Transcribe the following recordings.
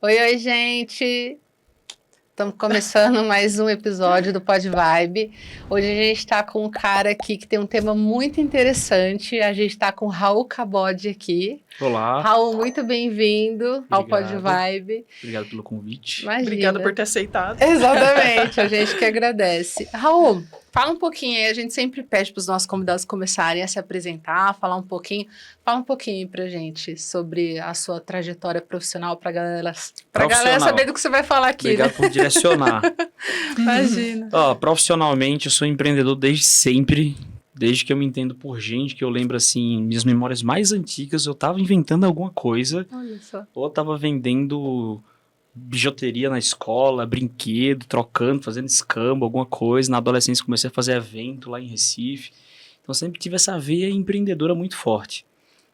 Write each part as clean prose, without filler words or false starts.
Oi, oi, gente! Estamos começando mais um episódio do Pod Vibe. Hoje a gente está com um cara aqui que tem um tema muito interessante. A gente está com o Raul Cabod aqui. Olá. Raul, muito bem-vindo ao Pod Vibe. Obrigado pelo convite. Imagina. Obrigada por ter aceitado. Exatamente, a gente que agradece. Raul, fala um pouquinho aí, a gente sempre pede para os nossos convidados começarem a se apresentar, fala um pouquinho pra gente sobre a sua trajetória profissional pra galera saber do que você vai falar aqui. Obrigado, né? Por direcionar. Imagina. Profissionalmente, eu sou empreendedor desde sempre, desde que eu me entendo por gente, que eu lembro assim, minhas memórias mais antigas, eu tava inventando alguma coisa. Olha só. Ou eu tava vendendo bijuteria na escola, brinquedo, trocando, fazendo escambo, alguma coisa. Na adolescência comecei a fazer evento lá em Recife. Então sempre tive essa veia empreendedora muito forte,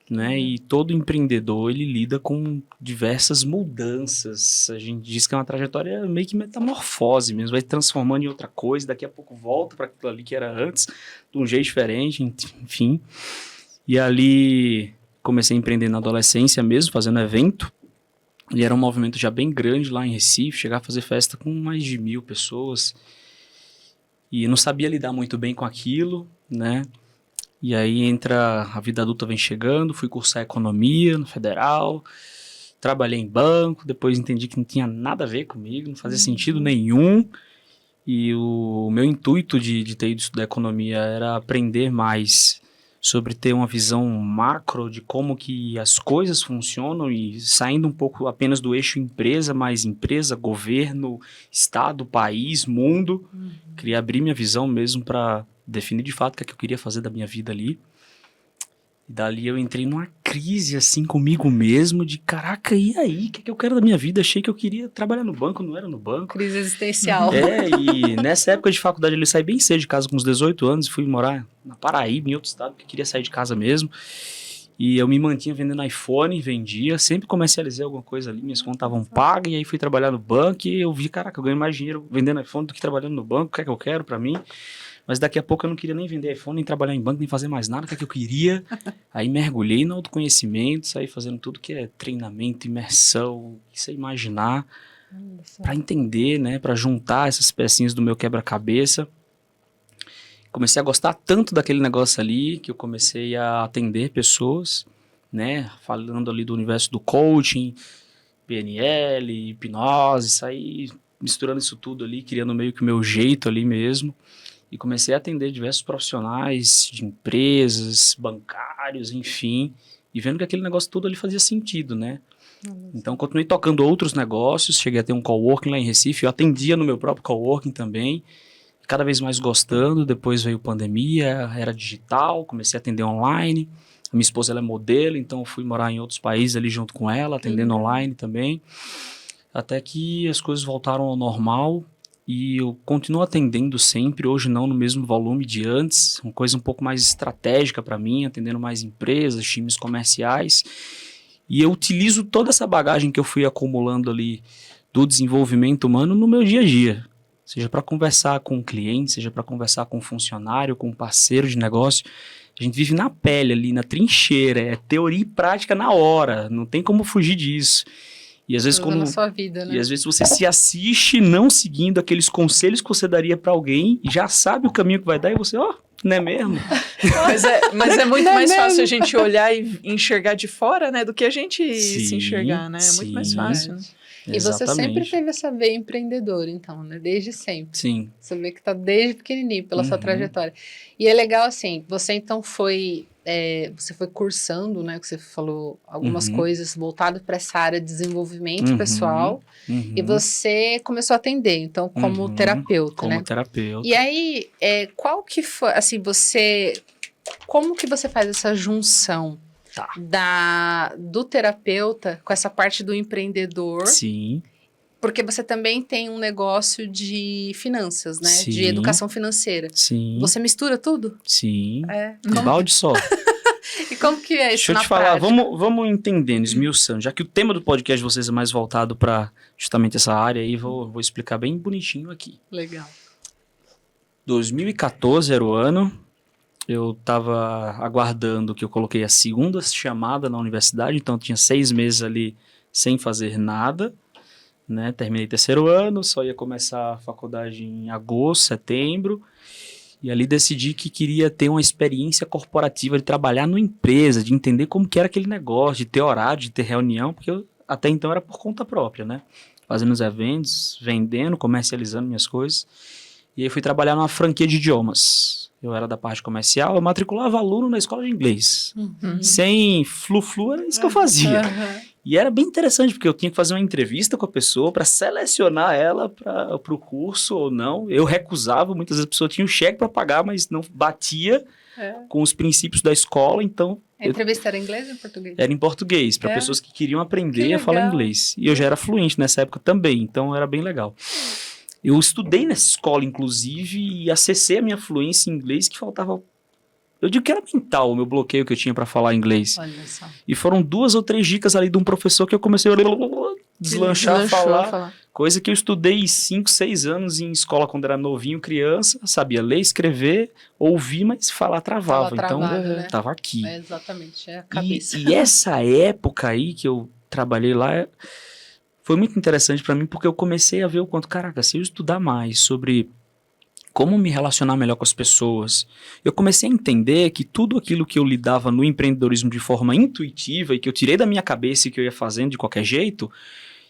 né? E todo empreendedor, ele lida com diversas mudanças. A gente diz que é uma trajetória meio que metamorfose mesmo, vai transformando em outra coisa, daqui a pouco volta para aquilo ali que era antes, de um jeito diferente, enfim. E ali comecei a empreender na adolescência mesmo, fazendo evento. E era um movimento já bem grande lá em Recife, chegar a fazer festa com mais de 1.000 pessoas. E eu não sabia lidar muito bem com aquilo, né? E aí a vida adulta vem chegando, fui cursar economia no Federal, trabalhei em banco, depois entendi que não tinha nada a ver comigo, não fazia sentido nenhum. E o meu intuito de ter ido estudar economia era aprender mais sobre ter uma visão macro de como que as coisas funcionam e saindo um pouco apenas do eixo empresa, mais empresa, governo, estado, país, mundo. Queria abrir minha visão mesmo para definir de fato o que é que eu queria fazer da minha vida ali. E dali eu entrei numa crise assim comigo mesmo de caraca, e aí? O que é que eu quero da minha vida? Achei que eu queria trabalhar no banco, não era no banco. Crise existencial. E nessa época de faculdade eu saí bem cedo de casa com uns 18 anos e fui morar na Paraíba, em outro estado, porque eu queria sair de casa mesmo. E eu me mantinha vendendo iPhone, vendia, sempre comercializei alguma coisa ali, minhas contas estavam pagas, e aí fui trabalhar no banco e eu vi, caraca, eu ganho mais dinheiro vendendo iPhone do que trabalhando no banco, o que é que eu quero pra mim? Mas daqui a pouco eu não queria nem vender iPhone, nem trabalhar em banco, nem fazer mais nada, o que é que eu queria? Aí mergulhei no autoconhecimento, saí fazendo tudo que é treinamento, imersão, o que você imaginar, pra entender, né, pra juntar essas pecinhas do meu quebra-cabeça. Comecei a gostar tanto daquele negócio ali que eu comecei a atender pessoas, né, falando ali do universo do coaching, PNL, hipnose, saí misturando isso tudo ali, criando meio que o meu jeito ali mesmo. E comecei a atender diversos profissionais de empresas, bancários, enfim, e vendo que aquele negócio todo ali fazia sentido, né? Então, continuei tocando outros negócios, cheguei a ter um coworking lá em Recife, eu atendia no meu próprio coworking também, cada vez mais gostando. Depois veio pandemia, era digital, comecei a atender online. A minha esposa ela é modelo, então eu fui morar em outros países ali junto com ela, atendendo online também. Até que as coisas voltaram ao normal e eu continuo atendendo sempre, hoje não no mesmo volume de antes, uma coisa um pouco mais estratégica para mim, atendendo mais empresas, times comerciais. E eu utilizo toda essa bagagem que eu fui acumulando ali do desenvolvimento humano no meu dia a dia. Seja para conversar com um cliente, seja para conversar com um funcionário, com um parceiro de negócio. A gente vive na pele ali, na trincheira, é teoria e prática na hora, não tem como fugir disso. E às vezes na sua vida, né? E às vezes você se assiste não seguindo aqueles conselhos que você daria para alguém e já sabe o caminho que vai dar e você, não é mesmo? Mas é muito mais fácil a gente olhar e enxergar de fora, né, do que a gente se enxergar, né? É muito mais fácil, né? E você sempre teve essa veia empreendedora, então, né? Desde sempre. Sim. Você vê que tá desde pequenininho, pela sua trajetória. E é legal, assim, você então você foi cursando, né? Que você falou algumas coisas voltadas para essa área de desenvolvimento pessoal. E você começou a atender, então, como terapeuta, né? Como terapeuta. E aí, qual que foi, assim, como que você faz essa junção? Do terapeuta com essa parte do empreendedor. Sim. Porque você também tem um negócio de finanças, né? Sim. De educação financeira. Sim. Você mistura tudo? Sim. Um balde só. E como que é isso Deixa eu te falar, vamos entendendo, esmiuçando. Já que o tema do podcast de vocês é mais voltado para justamente essa área aí, vou explicar bem bonitinho aqui. Legal. 2014 era o ano. Eu estava aguardando que eu coloquei a segunda chamada na universidade, então eu tinha 6 meses ali sem fazer nada. né? Terminei 3º ano, só ia começar a faculdade em agosto, setembro. E ali decidi que queria ter uma experiência corporativa de trabalhar numa empresa, de entender como que era aquele negócio, de ter horário, de ter reunião, porque eu até então era por conta própria, né? Fazendo os eventos, vendendo, comercializando minhas coisas. E aí fui trabalhar numa franquia de idiomas. Eu era da parte comercial, eu matriculava aluno na escola de inglês. Sem flu-flu, era isso que eu fazia. E era bem interessante, porque eu tinha que fazer uma entrevista com a pessoa para selecionar ela para o curso ou não. Eu recusava, muitas vezes a pessoa tinha um cheque para pagar, mas não batia com os princípios da escola, então... A entrevista era em inglês ou em português? Era em português, para pessoas que queriam aprender a falar inglês. E eu já era fluente nessa época também, então era bem legal. Eu estudei nessa escola, inclusive, e acessei a minha fluência em inglês, que faltava... Eu digo que era mental o meu bloqueio que eu tinha para falar inglês. Olha só. E foram 2 ou 3 dicas ali de um professor que eu comecei a deslanchar, falar. Coisa que eu estudei 5, 6 anos em escola quando era novinho, criança. Sabia ler, escrever, ouvir, mas falar travava. Então, né? tava aqui. Exatamente, é a cabeça. E essa época aí que eu trabalhei lá... Foi muito interessante para mim, porque eu comecei a ver o quanto, caraca, se eu estudar mais sobre como me relacionar melhor com as pessoas, eu comecei a entender que tudo aquilo que eu lidava no empreendedorismo de forma intuitiva e que eu tirei da minha cabeça e que eu ia fazendo de qualquer jeito,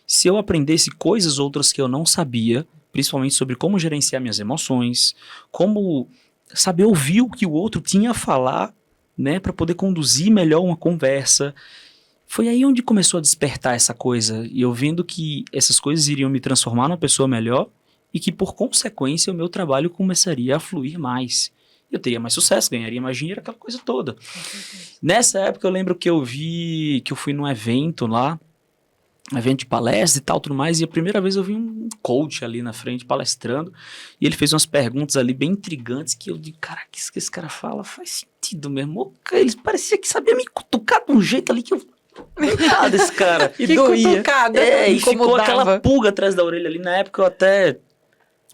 se eu aprendesse coisas outras que eu não sabia, principalmente sobre como gerenciar minhas emoções, como saber ouvir o que o outro tinha a falar, né, para poder conduzir melhor uma conversa. Foi aí onde começou a despertar essa coisa, e eu vendo que essas coisas iriam me transformar numa pessoa melhor e que, por consequência, o meu trabalho começaria a fluir mais. Eu teria mais sucesso, ganharia mais dinheiro, aquela coisa toda. Nessa época eu lembro que eu fui num evento lá, um evento de palestra e tal, tudo mais, e a primeira vez eu vi um coach ali na frente palestrando, e ele fez umas perguntas ali bem intrigantes que eu digo, cara, o que esse cara fala faz sentido mesmo. Ele parecia que sabia me cutucar de um jeito ali que eu... Nada esse cara. E doía. E ficou aquela pulga atrás da orelha ali. Na época eu até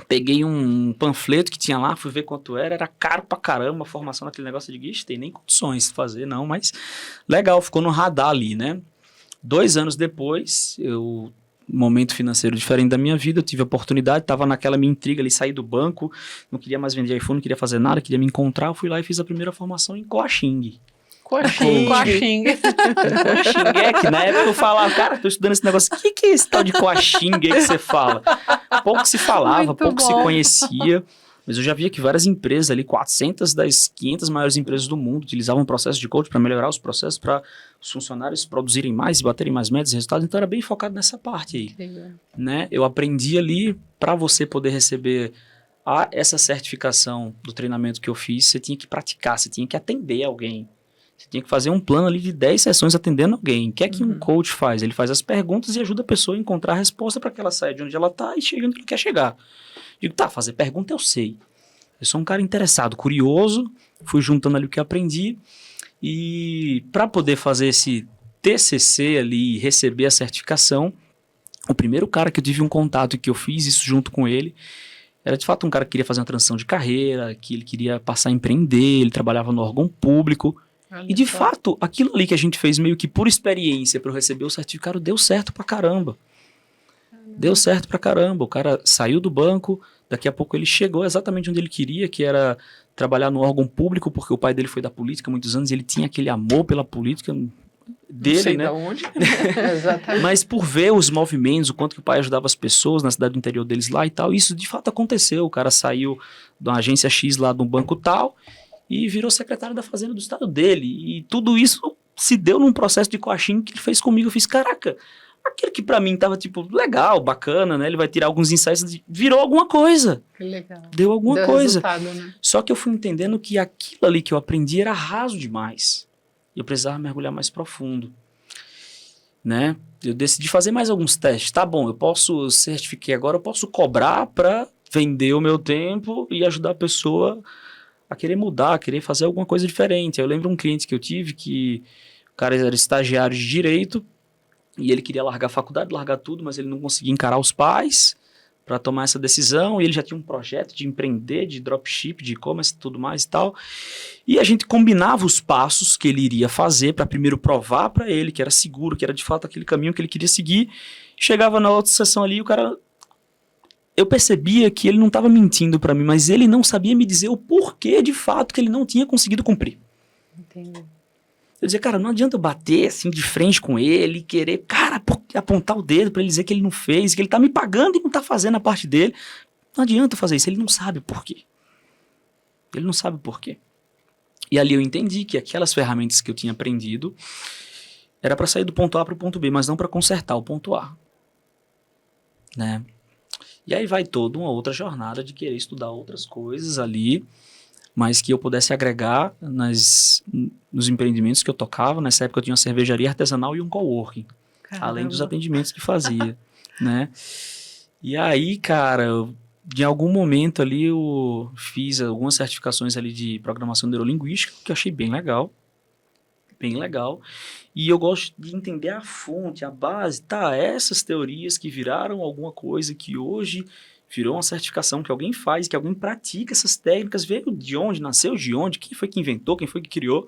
peguei um panfleto que tinha lá, fui ver quanto era caro pra caramba a formação naquele negócio de guiche, tem nem condições de fazer não, mas legal, ficou no radar ali, né? 2 anos depois, momento financeiro diferente da minha vida, eu tive a oportunidade, tava naquela minha intriga ali, saí do banco, não queria mais vender iPhone, não queria fazer nada, queria me encontrar, eu fui lá e fiz a primeira formação em Coaching. Coaching. É que na época eu falava, cara, tô estudando esse negócio, o que é esse tal de coaching aí que você fala? Pouco se falava, Muito pouco bom. se conhecia, mas eu já via que várias empresas ali, 400 das 500 maiores empresas do mundo, utilizavam um processo de coach para melhorar os processos, para os funcionários produzirem mais e baterem mais metas e resultados, então era bem focado nessa parte aí. Né? Eu aprendi ali, para você poder receber essa certificação do treinamento que eu fiz, você tinha que praticar, você tinha que atender alguém. Você tinha que fazer um plano ali de 10 sessões atendendo alguém. O que é que um coach faz? Ele faz as perguntas e ajuda a pessoa a encontrar a resposta para que ela saia de onde ela está e chegue onde ela quer chegar. Digo, fazer pergunta eu sei. Eu sou um cara interessado, curioso, fui juntando ali o que aprendi e para poder fazer esse TCC ali e receber a certificação, o primeiro cara que eu tive um contato e que eu fiz isso junto com ele, era de fato um cara que queria fazer uma transição de carreira, que ele queria passar a empreender, ele trabalhava no órgão público. E de fato, aquilo ali que a gente fez meio que por experiência para eu receber o certificado deu certo pra caramba. Deu certo pra caramba. O cara saiu do banco, daqui a pouco ele chegou exatamente onde ele queria, que era trabalhar no órgão público, porque o pai dele foi da política há muitos anos e ele tinha aquele amor pela política dele, não sei né? Da onde. Mas por ver os movimentos, o quanto que o pai ajudava as pessoas na cidade do interior deles lá e tal, isso de fato aconteceu. O cara saiu de uma agência X lá de um banco tal e virou secretário da Fazenda do estado dele. E tudo isso se deu num processo de coaching que ele fez comigo. Eu fiz, caraca, aquilo que pra mim tava tipo, legal, bacana, né? Ele vai tirar alguns insights, virou alguma coisa. Que legal. Deu alguma coisa. Né? Só que eu fui entendendo que aquilo ali que eu aprendi era raso demais. E eu precisava mergulhar mais profundo. Né? Eu decidi fazer mais alguns testes. Tá bom, eu certifiquei agora, eu posso cobrar pra vender o meu tempo e ajudar a pessoa a querer mudar, a querer fazer alguma coisa diferente. Eu lembro um cliente que eu tive que o cara era estagiário de direito e ele queria largar a faculdade, largar tudo, mas ele não conseguia encarar os pais, para tomar essa decisão, e ele já tinha um projeto de empreender, de dropship, de e-commerce e tudo mais e tal. E a gente combinava os passos que ele iria fazer para primeiro provar para ele que era seguro, que era de fato aquele caminho que ele queria seguir. Chegava na outra sessão ali, o cara... Eu percebia que ele não estava mentindo para mim, mas ele não sabia me dizer o porquê de fato que ele não tinha conseguido cumprir. Entendi. Eu dizia, cara, não adianta eu bater assim de frente com ele, querer, cara, apontar o dedo pra ele dizer que ele não fez, que ele tá me pagando e não tá fazendo a parte dele. Não adianta fazer isso, ele não sabe o porquê. Ele não sabe o porquê. E ali eu entendi que aquelas ferramentas que eu tinha aprendido era pra sair do ponto A pro ponto B, mas não pra consertar o ponto A. Né? E aí vai toda uma outra jornada de querer estudar outras coisas ali, mas que eu pudesse agregar nos empreendimentos que eu tocava. Nessa época eu tinha uma cervejaria artesanal e um coworking, além dos atendimentos que fazia, né? E aí, cara, de algum momento ali eu fiz algumas certificações ali de programação neurolinguística, que eu achei bem legal, e eu gosto de entender a fonte, a base, essas teorias que viraram alguma coisa que hoje... virou uma certificação que alguém faz, que alguém pratica essas técnicas, veio de onde, nasceu de onde, quem foi que inventou, quem foi que criou.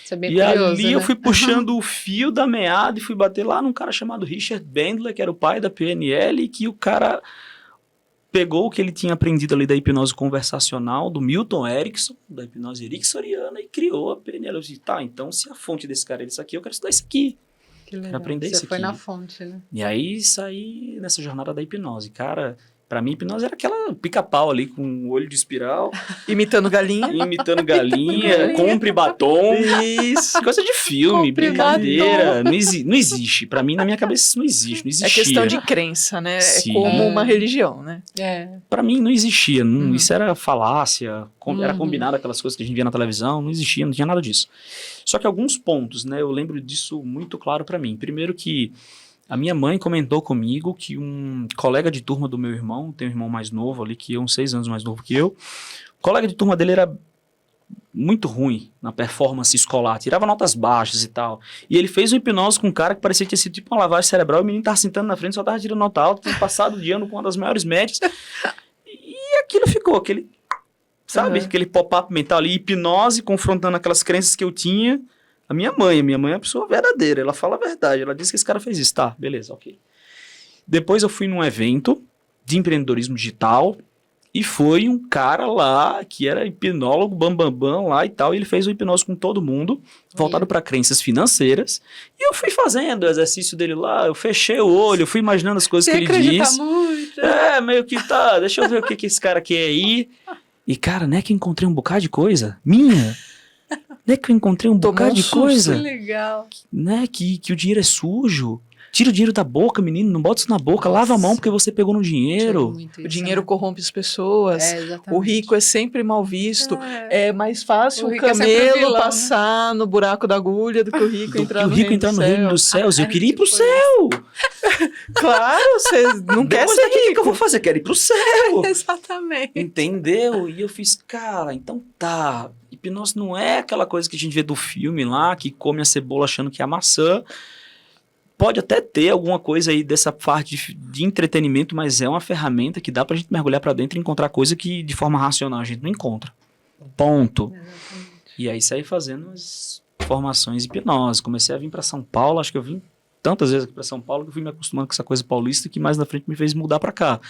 Isso é bem e curioso, ali né? eu fui puxando o fio da meada e fui bater lá num cara chamado Richard Bandler, que era o pai da PNL, e que o cara pegou o que ele tinha aprendido ali da hipnose conversacional, do Milton Erickson, da hipnose ericksoniana, e criou a PNL. Eu disse, então se a fonte desse cara é isso aqui, eu quero estudar isso aqui. Que legal. Quero aprender Você isso foi aqui. na fonte, né? E aí saí nessa jornada da hipnose. Cara, pra mim, hipnose era aquela pica-pau ali, com um olho de espiral. Imitando galinha. Imitando galinha, compre batom. Isso. Coisa de filme, Compre brincadeira. Não existe. Pra mim, na minha cabeça, isso não existe. Não É existia. questão de crença, né? Sim. É como uma religião, né? Pra mim, não existia. Isso era falácia. Era combinado aquelas coisas que a gente via na televisão. Não existia, não tinha nada disso. Só que alguns pontos, né? Eu lembro disso muito claro pra mim. Primeiro que a minha mãe comentou comigo que um colega de turma do meu irmão, tem um irmão mais novo ali, que eu, uns 6 anos mais novo que eu, o colega de turma dele era muito ruim na performance escolar, tirava notas baixas e tal. E ele fez uma hipnose com um cara que parecia que tinha sido tipo uma lavagem cerebral, e o menino tava sentando na frente, só tava tirando nota alta, tinha passado o dia com uma das maiores médias. E aquilo ficou, aquele pop-up mental ali, hipnose, confrontando aquelas crenças que eu tinha. A minha mãe é uma pessoa verdadeira, ela fala a verdade, ela disse que esse cara fez isso, tá, beleza, ok. Depois eu fui num evento de empreendedorismo digital e foi um cara lá que era hipnólogo, bambambam lá e tal, e ele fez uma hipnose com todo mundo, voltado para crenças financeiras, e eu fui fazendo o exercício dele lá, eu fechei o olho, eu fui imaginando as coisas que ele disse. Muito. Meio que tá, deixa eu ver o que esse cara quer aí. E cara, né, que eu encontrei um bocado de coisa, minha... Né, que eu encontrei um bocado de coisa. Que legal. Né, que o dinheiro é sujo. Tira o dinheiro da boca, menino, não bota isso na boca. Lava a mão porque você pegou no dinheiro. O dinheiro corrompe as pessoas. O rico é sempre mal visto. É mais fácil o camelo passar no buraco da agulha do que o rico entrar no reino dos céus. Eu queria ir pro céu. Claro, você não quer ser rico. O que eu vou fazer? Quero ir pro céu. Exatamente. Entendeu? E eu fiz, cara, então tá. Hipnose não é aquela coisa que a gente vê do filme lá, que come a cebola achando que é a maçã. Pode até ter alguma coisa aí dessa parte de entretenimento, mas é uma ferramenta que dá pra gente mergulhar pra dentro e encontrar coisa que de forma racional a gente não encontra. Ponto. Exatamente. E aí saí fazendo as formações de hipnose. Comecei a vir pra São Paulo, acho que eu vim tantas vezes aqui pra São Paulo que eu fui me acostumando com essa coisa paulista que mais na frente me fez mudar pra cá.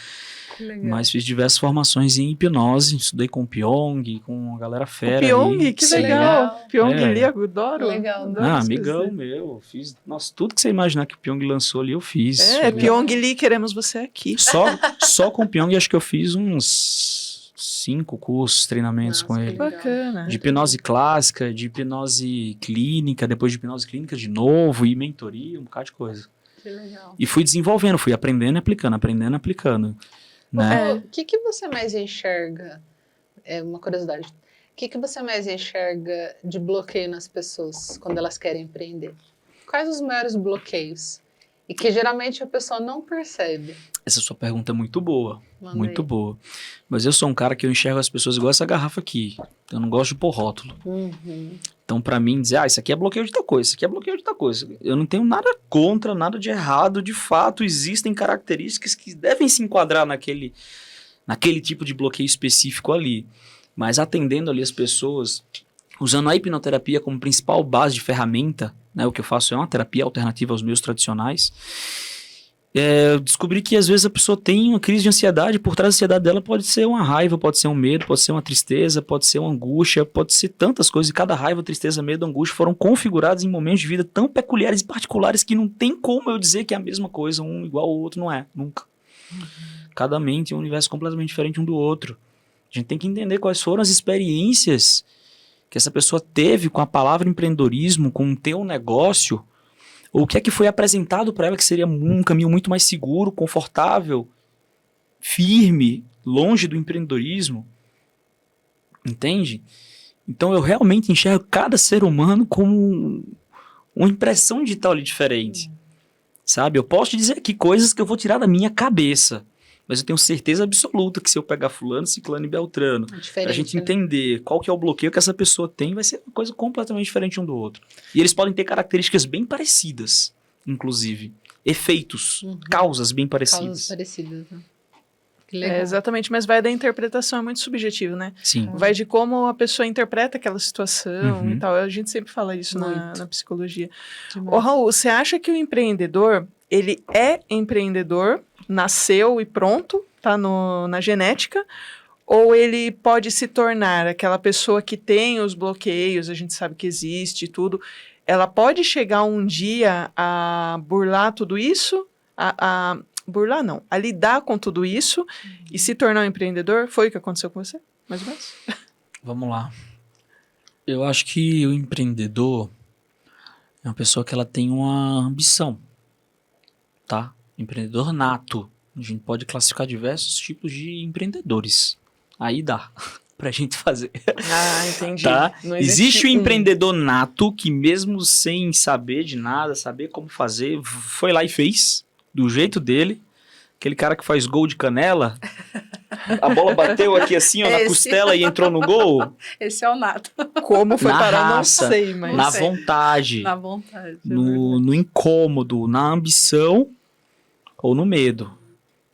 Mas fiz diversas formações em hipnose, estudei com o Pyong, com a galera fera. O Pyong, que legal. Pyong Lee, eu adoro. Legal. Amigão meu, fiz, nossa, tudo que você imaginar que o Pyong lançou ali, eu fiz. Pyong Lee, queremos você aqui. Só com o Pyong, acho que eu fiz uns 5 cursos, treinamentos com ele. Bacana. De hipnose clássica, de hipnose clínica, depois de hipnose clínica de novo, e mentoria, um bocado de coisa. Que legal. E fui desenvolvendo, fui aprendendo e aplicando. Né? O que você mais enxerga? É uma curiosidade. O que você mais enxerga de bloqueio nas pessoas quando elas querem empreender? Quais os maiores bloqueios? E que geralmente a pessoa não percebe. Essa sua pergunta é muito boa. Manda muito aí. boa. Mas eu sou um cara que eu enxergo as pessoas igual essa garrafa aqui. Eu não gosto de pôr rótulo. Então, para mim, dizer, isso aqui é bloqueio de tal coisa, isso aqui é bloqueio de tal coisa. Eu não tenho nada contra, nada de errado. De fato, existem características que devem se enquadrar naquele tipo de bloqueio específico ali. Mas atendendo ali as pessoas, usando a hipnoterapia como principal base de ferramenta, né, o que eu faço é uma terapia alternativa aos meios tradicionais, eu descobri que às vezes a pessoa tem uma crise de ansiedade, por trás da ansiedade dela pode ser uma raiva, pode ser um medo, pode ser uma tristeza, pode ser uma angústia, pode ser tantas coisas, e cada raiva, tristeza, medo, angústia foram configurados em momentos de vida tão peculiares e particulares que não tem como eu dizer que é a mesma coisa, um igual ao outro, não é, nunca. Cada mente é um universo completamente diferente um do outro. A gente tem que entender quais foram as experiências que essa pessoa teve com a palavra empreendedorismo, com o teu negócio, ou o que é que foi apresentado para ela que seria um caminho muito mais seguro, confortável, firme, longe do empreendedorismo. Entende? Então eu realmente enxergo cada ser humano como uma impressão digital ali diferente. Sabe? Eu posso te dizer aqui coisas que eu vou tirar da minha cabeça, mas eu tenho certeza absoluta que se eu pegar fulano, ciclano e beltrano, pra gente entender qual que é o bloqueio que essa pessoa tem, vai ser uma coisa completamente diferente um do outro. E eles podem ter características bem parecidas, inclusive. Efeitos, causas bem parecidas. Causas parecidas, né? Que legal. Exatamente, mas vai da interpretação, é muito subjetivo, né? Sim. Vai de como a pessoa interpreta aquela situação e tal. A gente sempre fala isso na psicologia. Ô, Raul, você acha que o empreendedor, ele é empreendedor, nasceu e pronto, tá na genética, ou ele pode se tornar aquela pessoa que tem os bloqueios, a gente sabe que existe e tudo, ela pode chegar um dia a burlar tudo isso, burlar não, a lidar com tudo isso e se tornar um empreendedor? Foi o que aconteceu com você, mais ou menos? Vamos lá. Eu acho que o empreendedor é uma pessoa que ela tem uma ambição, tá? Empreendedor nato. A gente pode classificar diversos tipos de empreendedores. Aí dá pra gente fazer. Ah, entendi. Tá? Existe o empreendedor nato que mesmo sem saber de nada, saber como fazer, foi lá e fez do jeito dele. Aquele cara que faz gol de canela, a bola bateu aqui assim, ó, na costela e entrou no gol. Esse é o nato. Como foi na parar, raça, não sei, mas... Na vontade. Na vontade. No incômodo, na ambição ou no medo.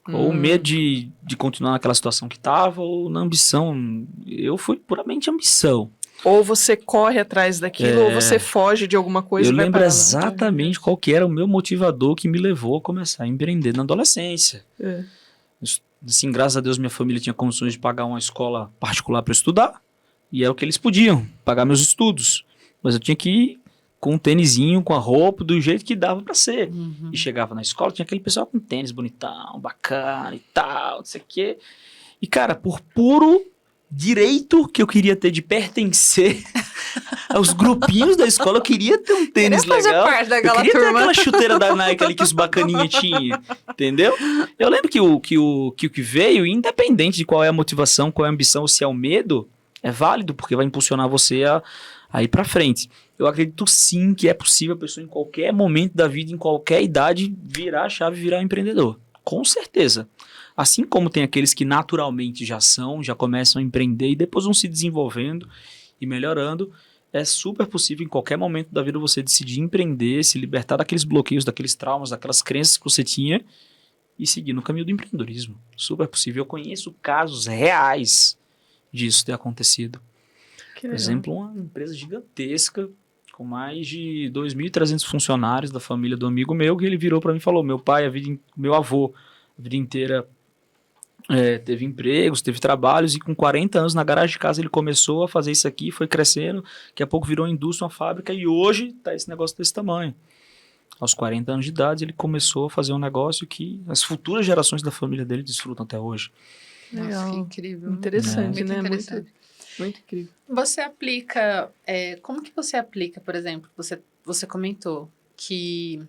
Ou medo de continuar naquela situação que estava, ou na ambição. Eu fui puramente ambição. Ou você corre atrás daquilo, ou você foge de alguma coisa. Eu lembro exatamente qual que era o meu motivador que me levou a começar a empreender na adolescência. Assim, graças a Deus, minha família tinha condições de pagar uma escola particular para estudar, e era o que eles podiam, pagar meus estudos. Mas eu tinha que ir com um tênisinho, com a roupa, do jeito que dava pra ser. E chegava na escola, tinha aquele pessoal com tênis bonitão, bacana e tal, não sei o quê. E, cara, por puro direito que eu queria ter de pertencer aos grupinhos da escola, eu queria ter um tênis legal. Parte eu queria ter aquela chuteira da Nike ali que os bacaninha tinham, entendeu? Eu lembro que o que veio, independente de qual é a motivação, qual é a ambição, ou se é o medo, é válido, porque vai impulsionar você a ir pra frente. Eu acredito sim que é possível a pessoa em qualquer momento da vida, em qualquer idade, virar a chave e virar empreendedor. Com certeza. Assim como tem aqueles que naturalmente já começam a empreender e depois vão se desenvolvendo e melhorando, é super possível em qualquer momento da vida você decidir empreender, se libertar daqueles bloqueios, daqueles traumas, daquelas crenças que você tinha e seguir no caminho do empreendedorismo. Super possível. Eu conheço casos reais disso ter acontecido. Por exemplo, uma empresa gigantesca com mais de 2.300 funcionários da família do amigo meu, que ele virou para mim e falou, meu avô, a vida inteira teve empregos, teve trabalhos, e com 40 anos na garagem de casa ele começou a fazer isso aqui, foi crescendo, daqui a pouco virou uma indústria, uma fábrica, e hoje está esse negócio desse tamanho. Aos 40 anos de idade ele começou a fazer um negócio que as futuras gerações da família dele desfrutam até hoje. Legal. Nossa, que incrível. Interessante, né? Muito interessante. Muito incrível. Você aplica, como que você aplica, por exemplo, você comentou que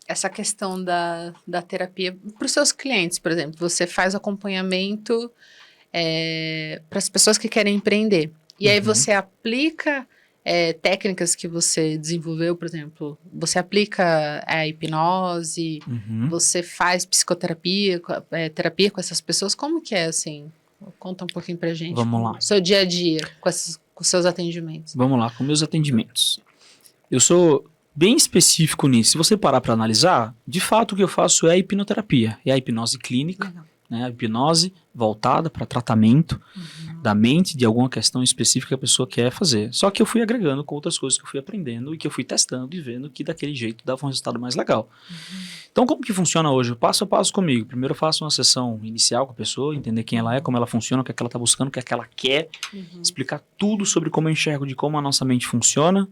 essa questão da terapia para os seus clientes, por exemplo, você faz acompanhamento para as pessoas que querem empreender. E aí você aplica técnicas que você desenvolveu, por exemplo, você aplica a hipnose, você faz psicoterapia, terapia com essas pessoas, como que é assim? Conta um pouquinho pra gente. Vamos lá. Seu dia a dia com com seus atendimentos? Vamos lá, com meus atendimentos. Eu sou bem específico nisso. Se você parar para analisar, de fato o que eu faço é a hipnoterapia. É a hipnose clínica, né? A hipnose voltada para tratamento da mente, de alguma questão específica que a pessoa quer fazer. Só que eu fui agregando com outras coisas que eu fui aprendendo e que eu fui testando e vendo que daquele jeito dava um resultado mais legal. Então, como que funciona hoje? Passo a passo comigo. Primeiro eu faço uma sessão inicial com a pessoa, entender quem ela é, como ela funciona, o que é que ela está buscando, o que é que ela quer, explicar tudo sobre como eu enxergo de como a nossa mente funciona,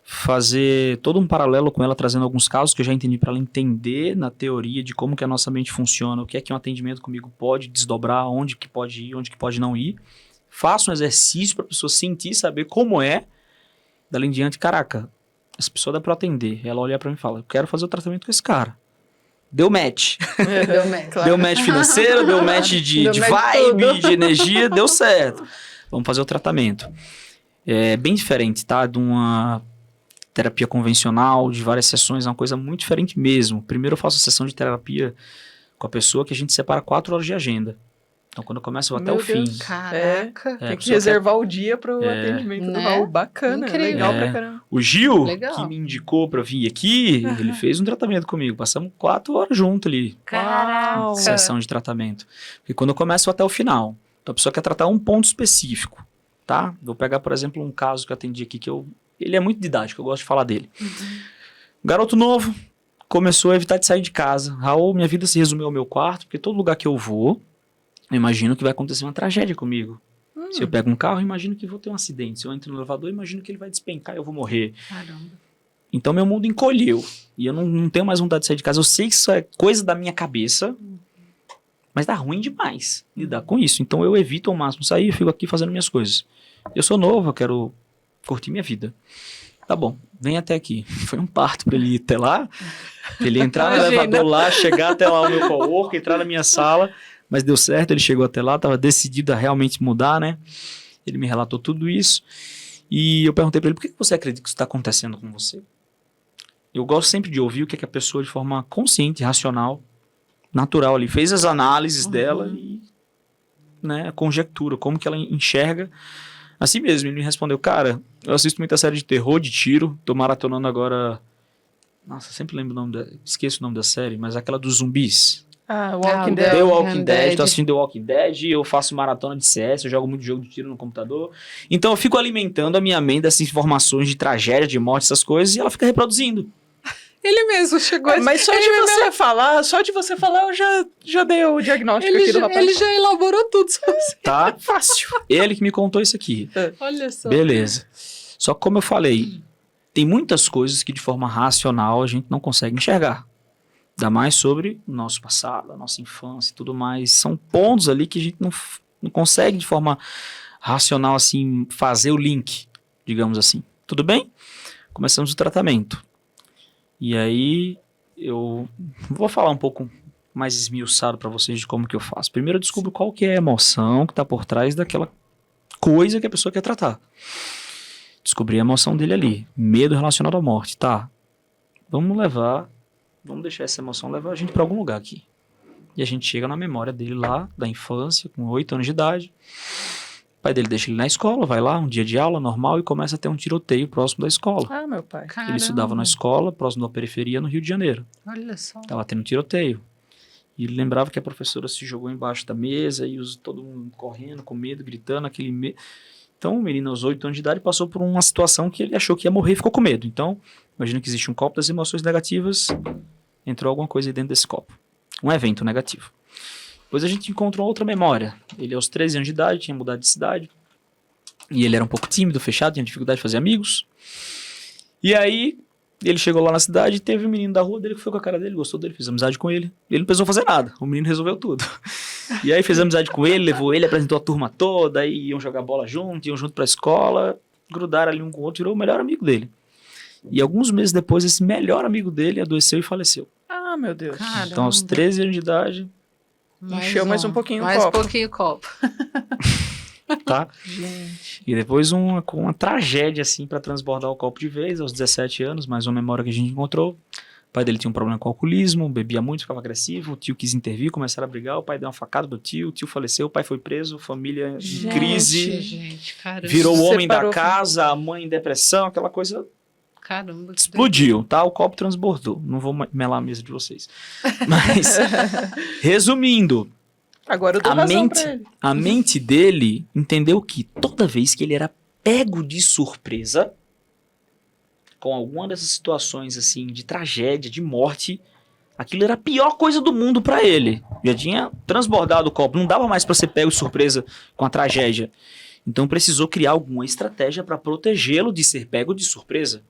fazer todo um paralelo com ela, trazendo alguns casos que eu já entendi para ela entender na teoria de como que a nossa mente funciona, o que é que um atendimento comigo pode desdobrar, onde que pode ir, onde que pode não ir. Faço um exercício para a pessoa sentir, saber como é. Dali em diante, caraca, essa pessoa dá para atender. Ela olha para mim e fala, eu quero fazer o tratamento com esse cara. Deu match. Deu match. Claro. Deu match financeiro, deu match de vibe, de energia, deu certo. Vamos fazer o tratamento. É bem diferente, tá? De uma terapia convencional, de várias sessões, é uma coisa muito diferente mesmo. Primeiro eu faço a sessão de terapia com a pessoa que a gente separa 4 horas de agenda. Então quando eu começo eu vou até o fim. Caraca. Tem que reservar o dia para o atendimento do Raul. Bacana, legal pra caramba. O Gil, Legal. que me indicou pra vir aqui, ele fez um tratamento comigo. Passamos 4 horas junto ali. Caraca. Sessão de tratamento. Porque quando eu começo até o final, então a pessoa quer tratar um ponto específico, tá? Vou pegar, por exemplo, um caso que eu atendi aqui, ele é muito didático, eu gosto de falar dele. Garoto novo, começou a evitar de sair de casa. Raul, minha vida se resumiu ao meu quarto, porque todo lugar que eu vou, eu imagino que vai acontecer uma tragédia comigo. Se eu pego um carro, eu imagino que vou ter um acidente. Se eu entro no elevador, eu imagino que ele vai despencar e eu vou morrer. Caramba. Então, meu mundo encolheu. E eu não tenho mais vontade de sair de casa. Eu sei que isso é coisa da minha cabeça, mas dá ruim demais lidar com isso. Então, eu evito ao máximo sair e fico aqui fazendo minhas coisas. Eu sou novo, eu quero curtir minha vida. Tá bom, vem até aqui. Foi um parto pra ele ir até lá, pra ele entrar no elevador lá, chegar até lá o meu coworker, entrar na minha sala, mas deu certo, ele chegou até lá, tava decidido a realmente mudar, né? Ele me relatou tudo isso e eu perguntei pra ele, por que você acredita que isso tá acontecendo com você? Eu gosto sempre de ouvir o que a pessoa, de forma consciente, racional, natural ali, fez as análises dela e, né, a conjectura, como que ela enxerga. Assim mesmo, ele me respondeu, cara, eu assisto muita série de terror, de tiro, tô maratonando agora, nossa, sempre lembro o nome, esqueço o nome da série, mas aquela dos zumbis. Walking Dead. The Walking Dead, tô assistindo The Walking Dead, eu faço maratona de CS, eu jogo muito jogo de tiro no computador, então eu fico alimentando a minha mente dessas informações de tragédia, de morte, essas coisas, e ela fica reproduzindo. Ele mesmo chegou Mas só de você falar, eu já dei o diagnóstico aqui do rapaz. Ele já elaborou tudo sobre você. Tá? Fácil. Ele que me contou isso aqui. Olha só. Beleza. Só que como eu falei, tem muitas coisas que de forma racional a gente não consegue enxergar. Ainda mais sobre o nosso passado, a nossa infância e tudo mais. São pontos ali que a gente não consegue de forma racional assim fazer o link, digamos assim. Tudo bem? Começamos o tratamento. E aí, eu vou falar um pouco mais esmiuçado para vocês de como que eu faço. Primeiro eu descubro qual que é a emoção que está por trás daquela coisa que a pessoa quer tratar. Descobri a emoção dele ali. Medo relacionado à morte. Tá, vamos deixar essa emoção levar a gente para algum lugar aqui. E a gente chega na memória dele lá, da infância, com 8 anos de idade. O pai dele deixa ele na escola, vai lá, um dia de aula normal e começa a ter um tiroteio próximo da escola. Ah, meu pai. Caramba. Ele estudava na escola, próximo da periferia, no Rio de Janeiro. Olha só. Tava tendo tiroteio. E ele lembrava que a professora se jogou embaixo da mesa e todo mundo correndo, com medo, gritando, aquele medo. Então, o menino, aos 8 anos de idade, passou por uma situação que ele achou que ia morrer e ficou com medo. Então, imagina que existe um copo das emoções negativas, entrou alguma coisa aí dentro desse copo. Um evento negativo. Depois a gente encontrou outra memória. Ele, aos 13 anos de idade, tinha mudado de cidade. E ele era um pouco tímido, fechado, tinha dificuldade de fazer amigos. E aí, ele chegou lá na cidade e teve um menino da rua dele que foi com a cara dele, gostou dele, fez amizade com ele. Ele não precisou fazer nada, o menino resolveu tudo. E aí fez amizade com ele, levou ele, apresentou a turma toda, aí iam jogar bola junto, iam junto pra escola, grudaram ali um com o outro, virou o melhor amigo dele. E alguns meses depois, esse melhor amigo dele adoeceu e faleceu. Ah, meu Deus. Caramba. Então, aos 13 anos de idade, Encheu mais um pouquinho o mais copo. Mais um pouquinho o copo. tá? Gente. E depois uma tragédia, assim, pra transbordar o copo de vez, aos 17 anos, mais uma memória que a gente encontrou. pai dele tinha um problema com alcoolismo, bebia muito, ficava agressivo, o tio quis intervir, começaram a brigar, o pai deu uma facada do tio, o tio faleceu, o pai foi preso, família em crise, gente, caramba. virou o homem da casa, a mãe em depressão, aquela coisa... Caramba. Explodiu, tá? O copo transbordou. Não vou melar a mesa de vocês. Mas, resumindo, agora eu dou razão pra ele. A mente dele entendeu que toda vez que ele era pego de surpresa com alguma dessas situações assim de tragédia, de morte, aquilo era a pior coisa do mundo pra ele. Já tinha transbordado o copo, não dava mais pra ser pego de surpresa com a tragédia. Então precisou criar alguma estratégia pra protegê-lo de ser pego de surpresa.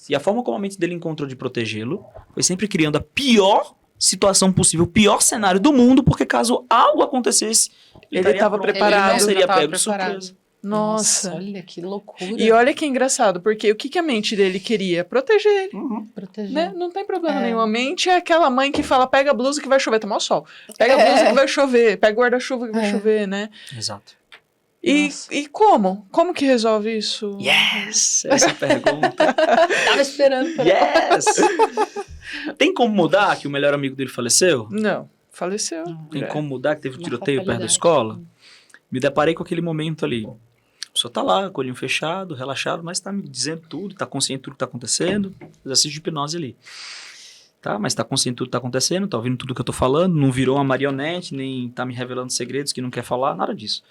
E a forma como a mente dele encontrou de protegê-lo foi sempre criando a pior situação possível, o pior cenário do mundo, porque caso algo acontecesse, ele estava preparado. Ele não seria pego de surpresa. Nossa, olha que loucura. E olha que engraçado, porque o que a mente dele queria? Proteger ele. Proteger. Né? Não tem problema nenhum. A mente é aquela mãe que fala, pega a blusa que vai chover, tomar o sol. Pega a blusa que vai chover, pega o guarda-chuva que vai chover, né? Exato. E como? Como que resolve isso? Yes! Essa pergunta. Tava esperando. Yes! Tem como mudar que o melhor amigo dele faleceu? Não, faleceu. Tem como mudar que teve um tiroteio perto da escola? Me deparei com aquele momento ali. A pessoa tá lá, com o olhinho fechado, relaxado, mas tá me dizendo tudo, tá consciente de tudo que tá acontecendo. Exercício de hipnose ali. Tá, mas tá consciente de tudo que tá acontecendo, tá ouvindo tudo que eu tô falando, não virou uma marionete, nem tá me revelando segredos que não quer falar, nada disso.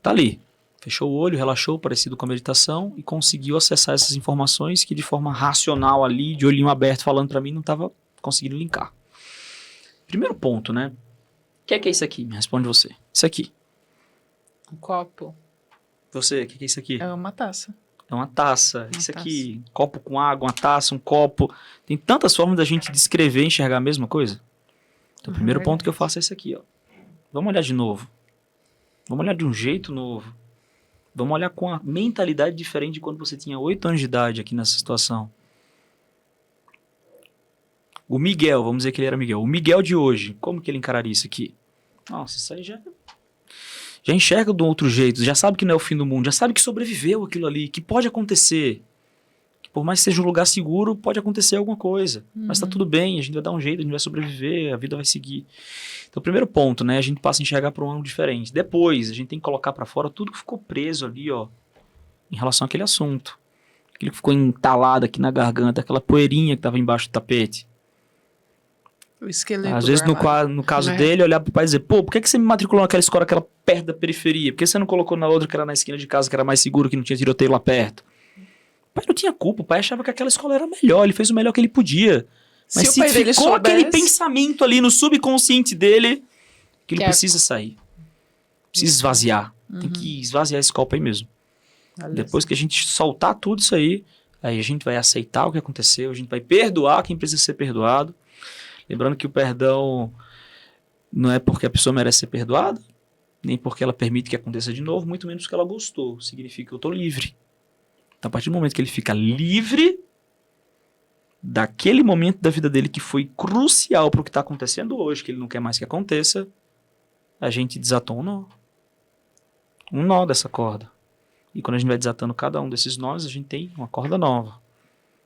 Tá ali, fechou o olho, relaxou, parecido com a meditação, e conseguiu acessar essas informações que de forma racional ali, de olhinho aberto, falando pra mim, não tava conseguindo linkar. Primeiro ponto, né? O que é isso aqui? Me responde você. Isso aqui. Um copo. Você, o que é isso aqui? É uma taça. É uma taça. Isso aqui, copo com água, uma taça, um copo. Tem tantas formas da gente descrever e enxergar a mesma coisa. Então, o primeiro ponto que eu faço é esse aqui, ó. Vamos olhar de novo. Vamos olhar de um jeito novo. Vamos olhar com a mentalidade diferente de quando você tinha 8 anos de idade aqui nessa situação. O Miguel, vamos dizer que ele era Miguel. O Miguel de hoje, como que ele encararia isso aqui? Nossa, isso aí já enxerga de um outro jeito, já sabe que não é o fim do mundo, já sabe que sobreviveu aquilo ali, que pode acontecer. Que por mais que seja um lugar seguro, pode acontecer alguma coisa. Mas tá tudo bem, a gente vai dar um jeito, a gente vai sobreviver, a vida vai seguir. Então, o primeiro ponto, né? A gente passa a enxergar por um ângulo diferente. Depois, a gente tem que colocar para fora tudo que ficou preso ali, ó, em relação àquele assunto. Aquilo que ficou entalado aqui na garganta, aquela poeirinha que tava embaixo do tapete. O esqueleto. Às vezes, no caso dele, olhar pro pai e dizer, pô, por que você me matriculou naquela escola, aquela perto da periferia? Por que você não colocou na outra que era na esquina de casa, que era mais seguro, que não tinha tiroteio lá perto? O pai não tinha culpa, o pai achava que aquela escola era melhor, ele fez o melhor que ele podia. Mas se ficou aquele pensamento ali no subconsciente dele, aquilo precisa sair. Precisa esvaziar. Tem que esvaziar esse copo aí mesmo. Depois que a gente soltar tudo isso aí a gente vai aceitar o que aconteceu, a gente vai perdoar quem precisa ser perdoado. Lembrando que o perdão não é porque a pessoa merece ser perdoada, nem porque ela permite que aconteça de novo, muito menos porque ela gostou. Significa que eu estou livre. Então, a partir do momento que ele fica livre daquele momento da vida dele que foi crucial para o que está acontecendo hoje, que ele não quer mais que aconteça, a gente desatou um nó. Um nó dessa corda. E quando a gente vai desatando cada um desses nós, a gente tem uma corda nova.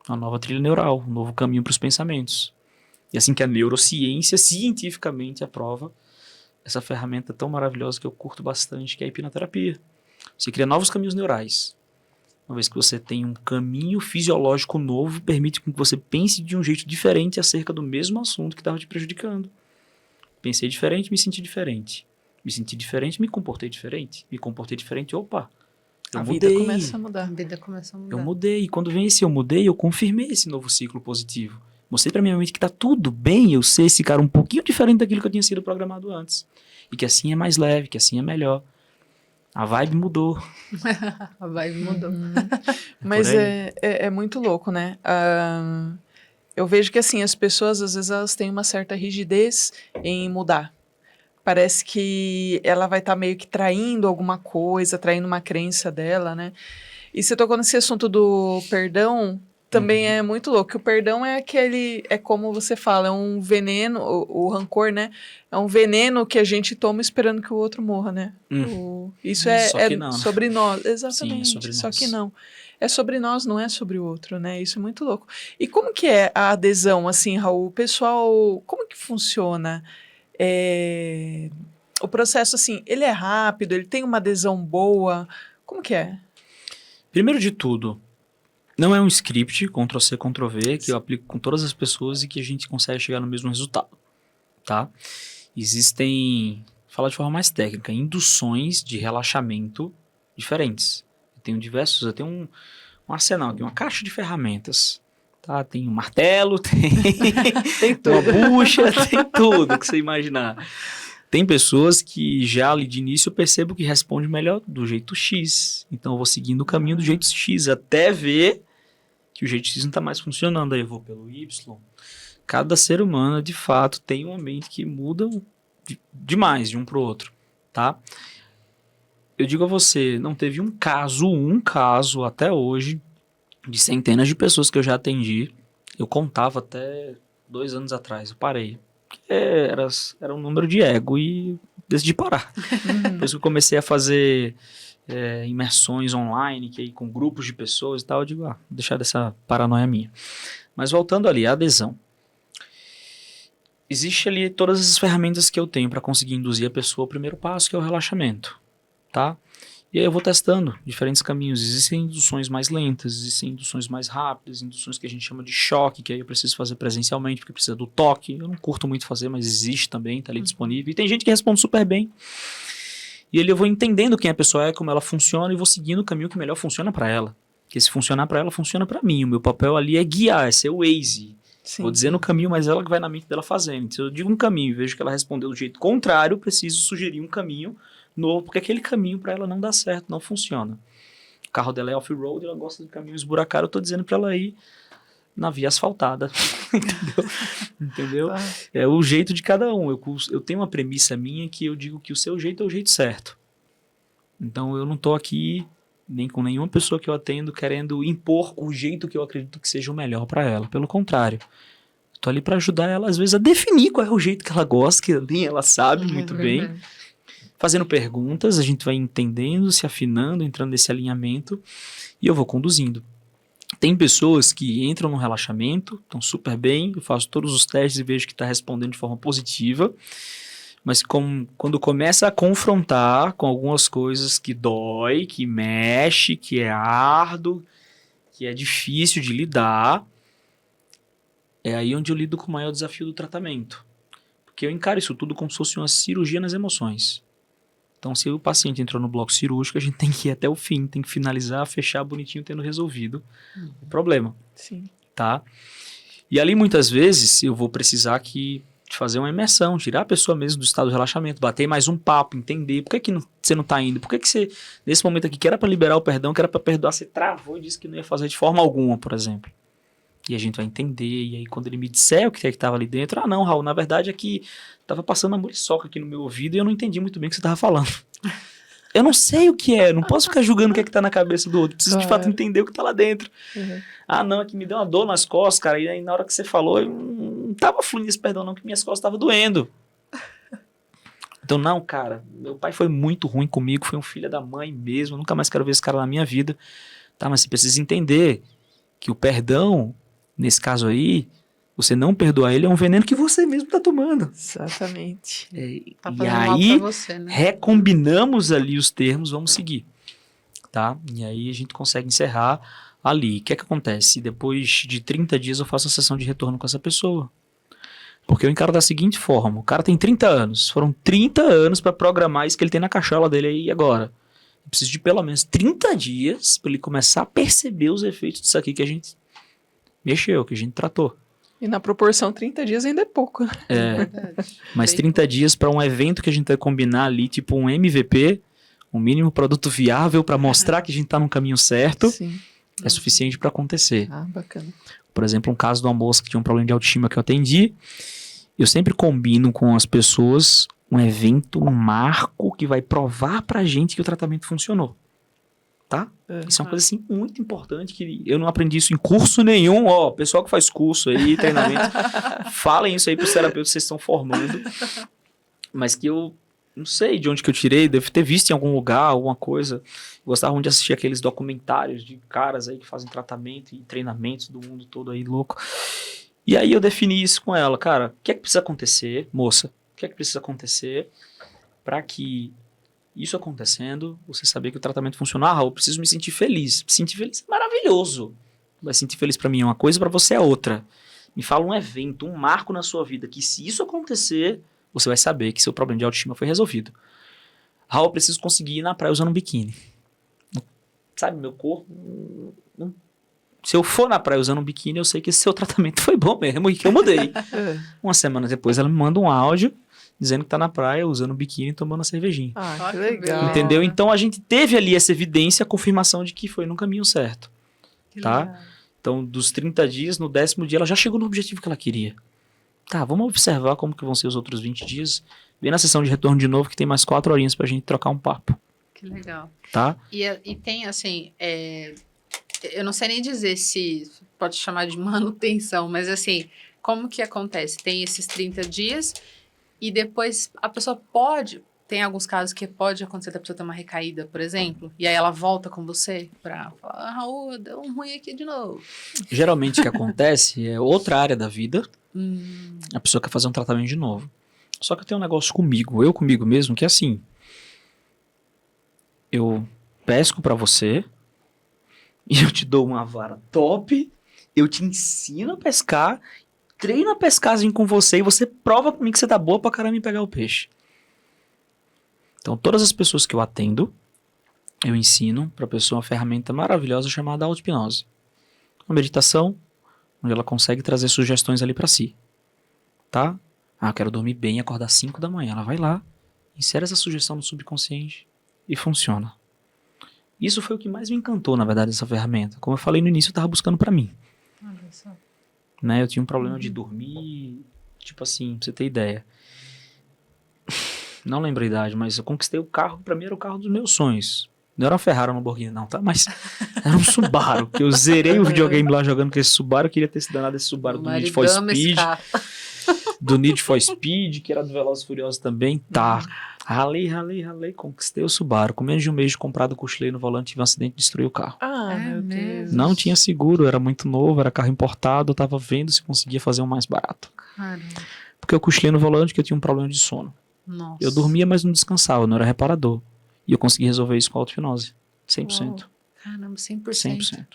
Uma nova trilha neural, um novo caminho para os pensamentos. E assim que a neurociência cientificamente aprova essa ferramenta tão maravilhosa que eu curto bastante, que é a hipnoterapia. Você cria novos caminhos neurais. Uma vez que você tem um caminho fisiológico novo, permite que você pense de um jeito diferente acerca do mesmo assunto que estava te prejudicando. Pensei diferente, me senti diferente. Me senti diferente, me comportei diferente. Me comportei diferente, opa, eu mudei. Vida começa a mudar. A vida começa a mudar. Eu mudei. E quando vem esse eu mudei, eu confirmei esse novo ciclo positivo. Mostrei pra minha mente que tá tudo bem eu ser esse cara um pouquinho diferente daquilo que eu tinha sido programado antes. E que assim é mais leve, que assim é melhor. A vibe mudou. A vibe mudou. Mas é muito louco, né? Eu vejo que assim, as pessoas, às vezes, elas têm uma certa rigidez em mudar. Parece que ela vai estar meio que traindo alguma coisa, traindo uma crença dela, né? E você tocou nesse assunto do perdão, também é muito louco. O perdão é como você fala, é um veneno, o rancor, né? É um veneno que a gente toma esperando que o outro morra, né? Isso é não, sobre nós. Sim, Exatamente, é sobre só nós. que não. É sobre nós, não é sobre o outro, né? Isso é muito louco. E como que é a adesão, assim, Raul? O pessoal, como que funciona? O processo, assim, ele é rápido, ele tem uma adesão boa? Como que é? Primeiro de tudo, não é um script, Ctrl+C, Ctrl+V, que eu aplico com todas as pessoas e que a gente consegue chegar no mesmo resultado, tá? Existem, falar de forma mais técnica, induções de relaxamento diferentes. Eu tenho um arsenal aqui, uma caixa de ferramentas, tá? Tem um martelo, tem uma bucha, tem tudo que você imaginar. Tem pessoas que já ali de início eu percebo que respondem melhor do jeito X. Então eu vou seguindo o caminho do jeito X até ver que o jeito X não está mais funcionando. Aí eu vou pelo Y. Cada ser humano, de fato, tem uma mente que muda demais de um para o outro, tá? Eu digo a você, não teve um caso até hoje, de centenas de pessoas que eu já atendi. Eu contava até 2 anos atrás, eu parei. Era um número de ego e decidi parar. Por isso que eu comecei a fazer imersões online, que aí com grupos de pessoas e tal, eu digo, vou deixar dessa paranoia minha. Mas voltando ali, a adesão. Existe ali todas as ferramentas que eu tenho para conseguir induzir a pessoa ao primeiro passo, que é o relaxamento, tá? E aí eu vou testando diferentes caminhos. Existem induções mais lentas, existem induções mais rápidas, induções que a gente chama de choque, que aí eu preciso fazer presencialmente, porque precisa do toque. Eu não curto muito fazer, mas existe também, tá ali disponível. E tem gente que responde super bem. E ali eu vou entendendo quem a pessoa é, como ela funciona, e vou seguindo o caminho que melhor funciona para ela. Porque se funcionar para ela, funciona para mim. O meu papel ali é guiar, é ser o Waze. Sim. Vou dizendo o caminho, mas ela que vai na mente dela fazendo. Se eu digo um caminho e vejo que ela respondeu do jeito contrário, eu preciso sugerir um caminho novo, porque aquele caminho para ela não dá certo, não funciona. O carro dela é off-road, ela gosta de caminho esburacado, eu tô dizendo para ela ir na via asfaltada. Entendeu? É o jeito de cada um. Eu tenho uma premissa minha que eu digo que o seu jeito é o jeito certo. Então eu não tô aqui nem com nenhuma pessoa que eu atendo querendo impor o jeito que eu acredito que seja o melhor para ela. Pelo contrário. Tô ali para ajudar ela, às vezes, a definir qual é o jeito que ela gosta, que ali ela sabe muito bem. Fazendo perguntas, a gente vai entendendo, se afinando, entrando nesse alinhamento e eu vou conduzindo. Tem pessoas que entram no relaxamento, estão super bem, eu faço todos os testes e vejo que está respondendo de forma positiva, mas quando começa a confrontar com algumas coisas que dói, que mexe, que é árduo, que é difícil de lidar, é aí onde eu lido com o maior desafio do tratamento. Porque eu encaro isso tudo como se fosse uma cirurgia nas emoções. Então, se o paciente entrou no bloco cirúrgico, a gente tem que ir até o fim, tem que finalizar, fechar bonitinho, tendo resolvido o problema. Sim. Tá? E ali, muitas vezes, eu vou precisar de fazer uma imersão, tirar a pessoa mesmo do estado de relaxamento, bater mais um papo, entender por que você não tá indo, por que você, nesse momento aqui, que era para liberar o perdão, que era para perdoar, você travou e disse que não ia fazer de forma alguma, por exemplo. E a gente vai entender, e aí quando ele me disser o que é que estava ali dentro, não, Raul, na verdade é que estava passando a muriçoca aqui no meu ouvido e eu não entendi muito bem o que você estava falando. Eu não sei o que é, não posso ficar julgando o que é que tá na cabeça do outro, preciso de fato entender o que tá lá dentro. Não, é que me deu uma dor nas costas, cara, e aí na hora que você falou, eu não tava fluindo esse perdão não, que minhas costas estavam doendo. Então, não, cara, meu pai foi muito ruim comigo, foi um filho da mãe mesmo, eu nunca mais quero ver esse cara na minha vida. Tá, mas você precisa entender que o perdão, nesse caso aí, você não perdoar ele é um veneno que você mesmo tá tomando. Exatamente. Tá E fazendo mal aí, pra você, né? recombinamos ali os termos, vamos seguir. Tá? E aí a gente consegue encerrar ali. O que é que acontece? Depois de 30 dias eu faço a sessão de retorno com essa pessoa. Porque eu encaro da seguinte forma. O cara tem 30 anos. Foram 30 anos para programar isso que ele tem na cachola dele aí agora. Eu preciso de pelo menos 30 dias para ele começar a perceber os efeitos disso aqui que a gente mexeu, que a gente tratou. E na proporção 30 dias ainda é pouco. Mas 30 dias para um evento que a gente vai combinar ali, tipo um MVP, um mínimo produto viável para mostrar que a gente tá no caminho certo, Sim. é suficiente para acontecer. Bacana. Por exemplo, um caso de uma moça que tinha um problema de autoestima que eu atendi, eu sempre combino com as pessoas um evento, um marco que vai provar pra gente que o tratamento funcionou. tá? Isso é uma coisa, assim, muito importante, que eu não aprendi isso em curso nenhum. Ó, pessoal que faz curso aí, treinamento, falem isso aí pros terapeutas que vocês estão formando. Mas que eu não sei de onde que eu tirei, devo ter visto em algum lugar, alguma coisa. Gostava de assistir aqueles documentários de caras aí que fazem tratamento e treinamentos do mundo todo aí, louco. E aí eu defini isso com ela, cara, o que é que precisa acontecer, moça? O que é que precisa acontecer para que isso acontecendo, você saber que o tratamento funciona? Eu preciso me sentir feliz. Me sentir feliz é maravilhoso. Vai sentir feliz para mim é uma coisa, para você é outra. Me fala um evento, um marco na sua vida, que se isso acontecer, você vai saber que seu problema de autoestima foi resolvido. Raul, eu preciso conseguir ir na praia usando um biquíni. Sabe, meu corpo... Se eu for na praia usando um biquíni, eu sei que esse seu tratamento foi bom mesmo e que eu mudei. Uma semana depois, ela me manda um áudio dizendo que tá na praia usando um biquíni e tomando uma cervejinha. Ah, que legal. Entendeu? Então, a gente teve ali essa evidência, a confirmação de que foi no caminho certo. Que tá? legal. Então, dos 30 dias, no 10º dia, ela já chegou no objetivo que ela queria. Tá, vamos observar como que vão ser os outros 20 dias. Vem na sessão de retorno de novo, que tem mais 4 horinhas pra gente trocar um papo. Que legal. Tá? E tem, assim, eu não sei nem dizer se pode chamar de manutenção, mas, assim, como que acontece? Tem esses 30 dias e depois a pessoa pode... Tem alguns casos que pode acontecer da pessoa ter uma recaída, por exemplo, e aí ela volta com você pra falar, Raul, deu um ruim aqui de novo. Geralmente o que acontece é outra área da vida, a pessoa quer fazer um tratamento de novo. Só que eu tenho um negócio comigo, eu comigo mesmo, que é assim, eu pesco pra você e eu te dou uma vara top, eu te ensino a pescar, treino a pescagem com você e você prova pra mim que você tá boa pra caramba em pegar o peixe. Então, todas as pessoas que eu atendo, eu ensino para a pessoa uma ferramenta maravilhosa chamada auto-hipnose. Uma meditação, onde ela consegue trazer sugestões ali para si. Tá? Ah, eu quero dormir bem e acordar às 5 da manhã. Ela vai lá, insere essa sugestão no subconsciente e funciona. Isso foi o que mais me encantou, na verdade, dessa ferramenta. Como eu falei no início, eu estava buscando para mim. Olha só. Né? Eu tinha um problema de dormir, tipo assim, pra você ter ideia. Não lembro a idade, mas eu conquistei o carro, pra mim era o carro dos meus sonhos. Não era uma Ferrari ou uma Lamborghini não, tá? Mas era um Subaru, que eu zerei o videogame lá jogando com esse Subaru, eu queria ter esse danado desse Subaru do Need for Speed. Do Need for Speed, que era do Velozes e Furiosos também, tá. Ralei, conquistei o Subaru. Com menos de um mês de comprado, cochilei no volante, tive um acidente e destruí o carro. Ah, meu Deus. Não tinha seguro, era muito novo, era carro importado, eu tava vendo se conseguia fazer um mais barato. Caramba. Porque eu cochilei no volante porque eu tinha um problema de sono. Nossa. Eu dormia, mas não descansava, não era reparador. E eu consegui resolver isso com a auto-hipnose. 100%. Uau. Caramba, 100%.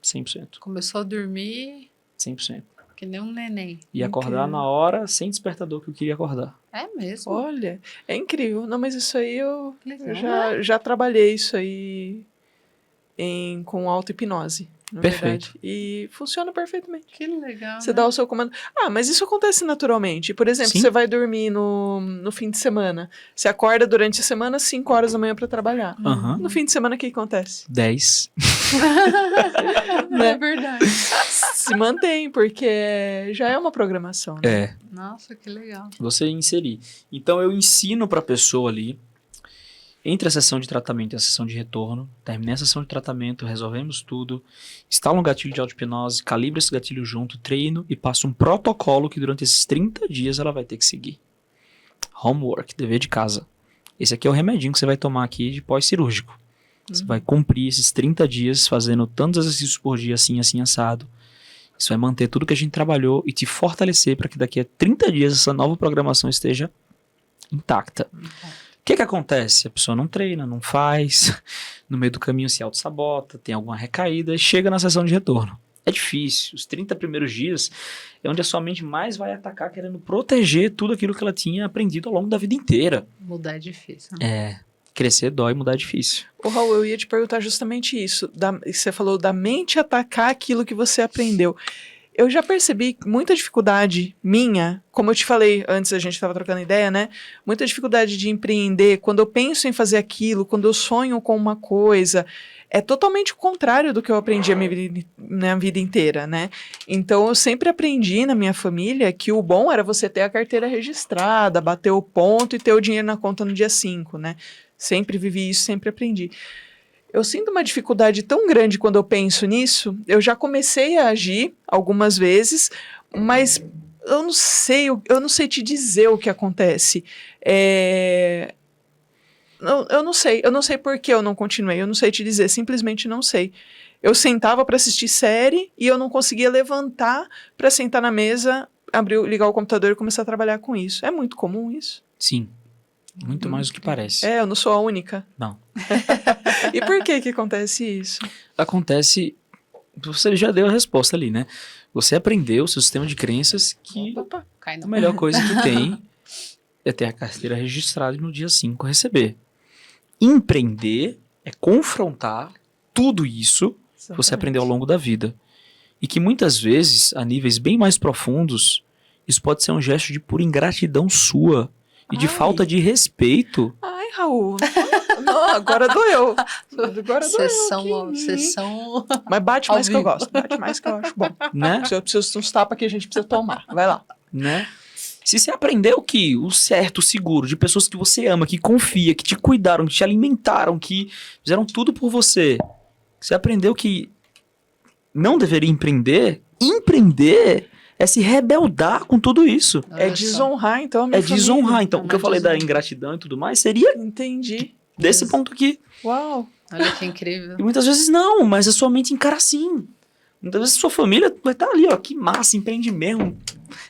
100%. Começou a dormir 100%. que nem um neném. E acordar na hora, sem despertador que eu queria acordar. É mesmo? Olha, é incrível. Não, mas isso aí eu Legal. já trabalhei isso aí com auto-hipnose. Perfeito. Verdade. E funciona perfeitamente. Que legal. Você dá o seu comando. Ah, mas isso acontece naturalmente. Por exemplo, Sim. você vai dormir no fim de semana. Você acorda durante a semana 5 horas da manhã pra trabalhar. Aham. No fim de semana, o que acontece? 10. É verdade. Se mantém, porque já é uma programação. Né? É. Nossa, que legal. Você inserir. Então eu ensino pra pessoa ali, entre a sessão de tratamento e a sessão de retorno, terminei a sessão de tratamento, resolvemos tudo, instalo um gatilho de auto-hipnose, calibro esse gatilho junto, treino e passo um protocolo que durante esses 30 dias ela vai ter que seguir. Homework, dever de casa. Esse aqui é o remedinho que você vai tomar aqui de pós-cirúrgico. Você vai cumprir esses 30 dias fazendo tantos exercícios por dia, assim, assim, assado. Isso vai manter tudo que a gente trabalhou e te fortalecer para que daqui a 30 dias essa nova programação esteja intacta. O que acontece? A pessoa não treina, não faz, no meio do caminho se auto-sabota, tem alguma recaída e chega na sessão de retorno. É difícil. Os 30 primeiros dias é onde a sua mente mais vai atacar querendo proteger tudo aquilo que ela tinha aprendido ao longo da vida inteira. Mudar é difícil. Né? Crescer dói, mudar é difícil. Ô, Raul, eu ia te perguntar justamente isso. Você falou da mente atacar aquilo que você aprendeu. Eu já percebi muita dificuldade minha, como eu te falei antes, a gente estava trocando ideia, né? Muita dificuldade de empreender, quando eu penso em fazer aquilo, quando eu sonho com uma coisa, é totalmente o contrário do que eu aprendi a minha vida inteira, né? Então, eu sempre aprendi na minha família que o bom era você ter a carteira registrada, bater o ponto e ter o dinheiro na conta no dia 5, né? Sempre vivi isso, sempre aprendi. Eu sinto uma dificuldade tão grande quando eu penso nisso. Eu já comecei a agir algumas vezes, mas eu não sei te dizer o que acontece. Eu não sei por que eu não continuei, eu não sei te dizer, simplesmente não sei. Eu sentava para assistir série e eu não conseguia levantar para sentar na mesa, ligar o computador e começar a trabalhar com isso. É muito comum isso? Sim, muito mais do que parece. Eu não sou a única. Não. E por que acontece isso? Acontece, você já deu a resposta ali, né? Você aprendeu o seu sistema de crenças que a melhor coisa que tem é ter a carteira registrada e no dia 5 receber. Empreender é confrontar tudo isso que você aprendeu ao longo da vida. E que muitas vezes, a níveis bem mais profundos, isso pode ser um gesto de pura ingratidão sua e de falta de respeito. Ai, Raul, não, agora doeu. Agora doeu. Sessão. Mas bate mais que eu gosto, bate mais que eu acho bom. Né? Eu preciso de uns tapas que a gente precisa tomar. Vai lá. Né? Se você aprendeu que o certo, o seguro, de pessoas que você ama, que confia, que te cuidaram, que te alimentaram, que fizeram tudo por você, você aprendeu que não deveria empreender é se rebeldar com tudo isso. É desonrar, então, a minha família. Desonrar. Então, o que eu falei da ingratidão e tudo mais seria Entendi. Desse ponto aqui. Uau. Olha que incrível. E muitas vezes não, mas a sua mente encara assim. Muitas vezes a sua família vai estar ali, ó, que massa, empreende mesmo.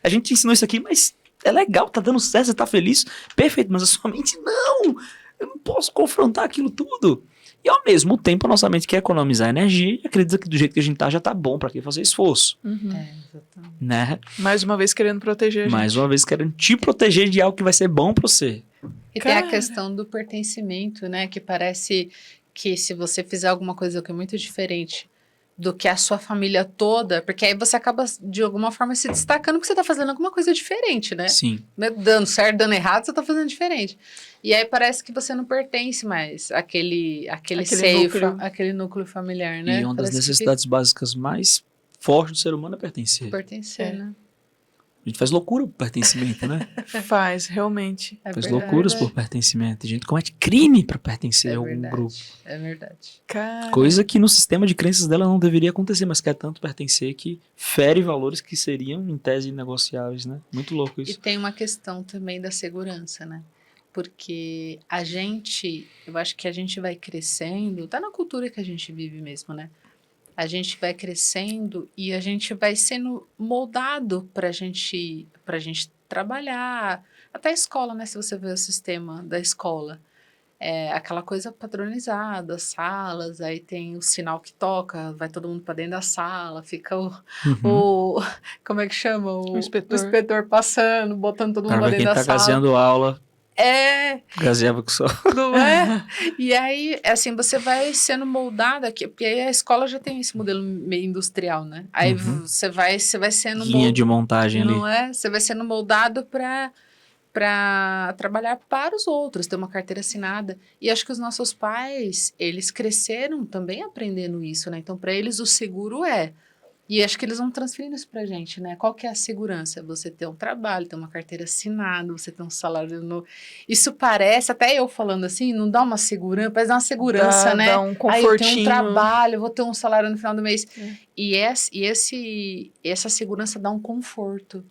A gente te ensinou isso aqui, mas é legal, tá dando certo, você tá feliz, perfeito, mas a sua mente não. Eu não posso confrontar aquilo tudo. E ao mesmo tempo a nossa mente quer economizar energia e acredita que do jeito que a gente tá já tá bom, pra que fazer esforço. Exatamente. Né? Mais uma vez querendo proteger a gente. Mais uma vez querendo te proteger de algo que vai ser bom pra você. E tem a questão do pertencimento, né? Que parece que se você fizer alguma coisa que é muito diferente do que a sua família toda, porque aí você acaba, de alguma forma, se destacando porque você tá fazendo alguma coisa diferente, né? Sim. Dando certo, dando errado, você tá fazendo diferente. E aí parece que você não pertence mais àquele seio, aquele núcleo familiar, né? E uma das necessidades básicas mais fortes do ser humano é pertencer. Pertencer, né? A gente faz loucura por pertencimento, né? Faz, realmente. Faz loucuras por pertencimento. A gente comete crime para pertencer a algum grupo. É verdade. Cara. Coisa que no sistema de crenças dela não deveria acontecer, mas quer tanto pertencer que fere valores que seriam, em tese, inegociáveis, né? Muito louco isso. E tem uma questão também da segurança, né? Porque eu acho que a gente vai crescendo, tá na cultura que a gente vive mesmo, né? A gente vai crescendo e a gente vai sendo moldado pra gente trabalhar. Até a escola, né? Se você vê o sistema da escola. É aquela coisa padronizada, salas, aí tem o sinal que toca, vai todo mundo pra dentro da sala, fica como é que chama? O inspetor passando, botando todo mundo pra dentro da sala. Quem tá gazeando aula. Gazeava com sol. Não é? E aí, assim, você vai sendo moldada aqui, porque aí a escola já tem esse modelo meio industrial, né? Aí você vai sendo linha de montagem ali. Não é? Você vai sendo moldado para trabalhar para os outros, ter uma carteira assinada. E acho que os nossos pais, eles cresceram também aprendendo isso, né? Então, para eles, o seguro E acho que eles vão transferindo isso pra gente, né? Qual que é a segurança? Você ter um trabalho, ter uma carteira assinada, você ter um salário Isso parece, até eu falando assim, não dá uma segurança, parece dar uma segurança, né? Dá um confortinho. Aí eu tenho um trabalho, vou ter um salário no final do mês. E essa segurança dá um conforto.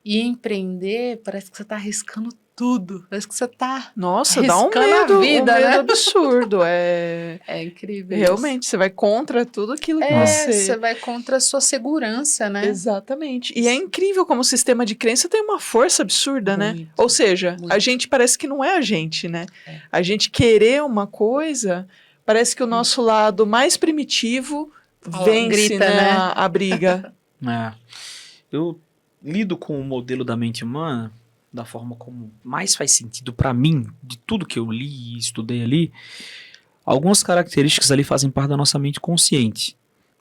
E empreender, parece que você tá arriscando tudo. Parece que você tá dá um medo, vida, um medo né? absurdo. É incrível. Realmente, você vai contra tudo aquilo que você vai contra a sua segurança, né? Exatamente. E é incrível como o sistema de crença tem uma força absurda, né? Ou seja, a gente parece que não é a gente, né? A gente querer uma coisa, parece que o nosso lado mais primitivo vence, grita, né? A briga. Eu lido com o modelo da mente humana da forma como mais faz sentido para mim, de tudo que eu li e estudei ali. Algumas características ali fazem parte da nossa mente consciente.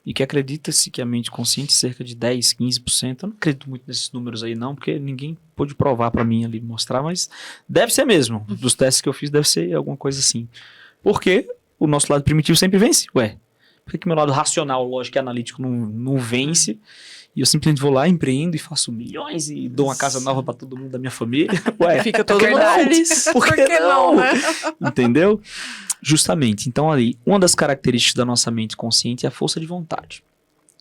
E que acredita-se que a mente consciente, cerca de 10, 15%, eu não acredito muito nesses números aí não, porque ninguém pôde provar para mim ali, mostrar, mas deve ser mesmo. Dos testes que eu fiz, deve ser alguma coisa assim. Porque o nosso lado primitivo sempre vence. Por que meu lado racional, lógico e analítico não vence? E eu simplesmente vou lá, empreendo e faço milhões e dou uma casa nova pra todo mundo da minha família. Fica todo mundo feliz. Por que não? Né? Entendeu? Justamente. Então, ali, uma das características da nossa mente consciente é a força de vontade.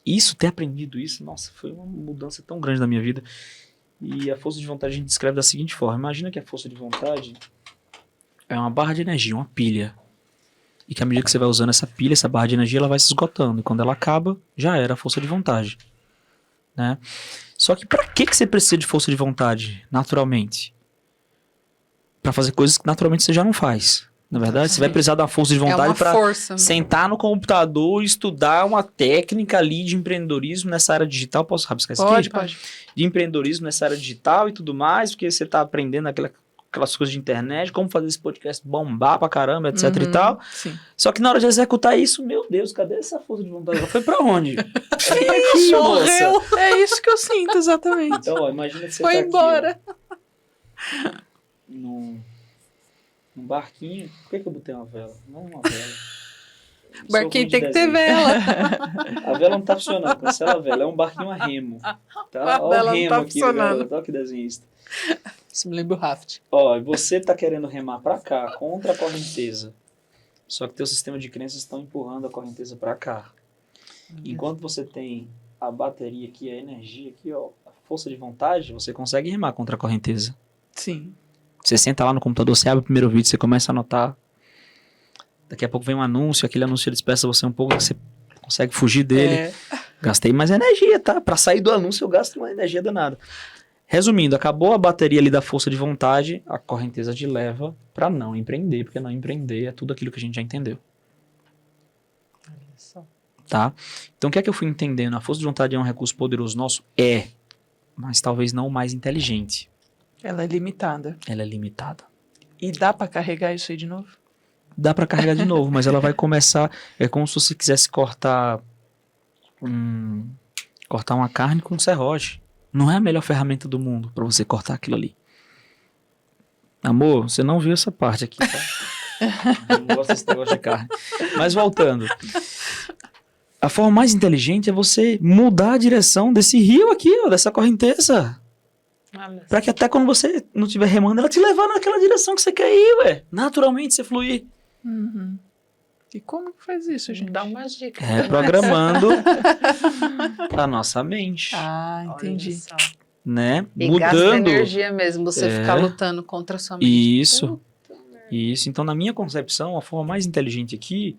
Isso, ter aprendido isso, nossa, foi uma mudança tão grande na minha vida. E a força de vontade a gente descreve da seguinte forma. Imagina que a força de vontade é uma barra de energia, uma pilha. E que à medida que você vai usando essa pilha, essa barra de energia, ela vai se esgotando. E quando ela acaba, já era a força de vontade. Né? Só que pra que você precisa de força de vontade, naturalmente? Pra fazer coisas que naturalmente você já não faz. Na verdade, você vai precisar da força de vontade para sentar no computador e estudar uma técnica ali de empreendedorismo nessa área digital. Posso rabiscar isso aqui? Pode. De empreendedorismo nessa área digital e tudo mais, porque você está aprendendo aquelas coisas de internet, como fazer esse podcast bombar pra caramba, etc e tal. Sim. Só que na hora de executar isso, meu Deus, cadê essa força de vontade? Ela foi pra onde? Morreu. É isso que eu sinto, exatamente. Então, ó, imagina que você foi tá embora. Aqui, ó, num barquinho. Por que eu botei uma vela? Não uma vela. Barquinho tem que ter vela. A vela não tá funcionando. Cancela a vela. É um barquinho a remo. Tá? Olha o remo aqui, galera. Olha que desenhista. Isso me lembra o raft. Ó, você tá querendo remar pra cá, contra a correnteza. Só que teu sistema de crenças estão empurrando a correnteza pra cá. Enquanto você tem a bateria aqui, a energia aqui, ó, a força de vontade, você consegue remar contra a correnteza. Sim. Você senta lá no computador, você abre o primeiro vídeo, você começa a anotar. Daqui a pouco vem um anúncio, aquele anúncio dispersa você um pouco, você consegue fugir dele. Gastei mais energia, tá? Pra sair do anúncio eu gasto uma energia danada. Resumindo, acabou a bateria ali da força de vontade, a correnteza te leva pra não empreender, porque não empreender é tudo aquilo que a gente já entendeu. Olha só. Tá? Então o que é que eu fui entendendo? A força de vontade é um recurso poderoso nosso? Mas talvez não o mais inteligente. Ela é limitada. Ela é limitada. E dá pra carregar isso aí de novo? Dá pra carregar de novo, mas ela vai começar... É como se você quisesse cortar uma carne com um serrote. Não é a melhor ferramenta do mundo pra você cortar aquilo ali. Amor, você não viu essa parte aqui, tá? Eu não gosto desse negócio de carne. Mas voltando. A forma mais inteligente é você mudar a direção desse rio aqui, ó, dessa correnteza. Pra que até quando você não estiver remando, ela te levar naquela direção que você quer ir, ué. Naturalmente você fluir. Uhum. E como que faz isso, gente? Dá umas dicas. Reprogramando a nossa mente. Ah, entendi. Né? E mudando. gasta energia mesmo, você ficar lutando contra a sua mente. Isso. Isso. Então, na minha concepção, a forma mais inteligente aqui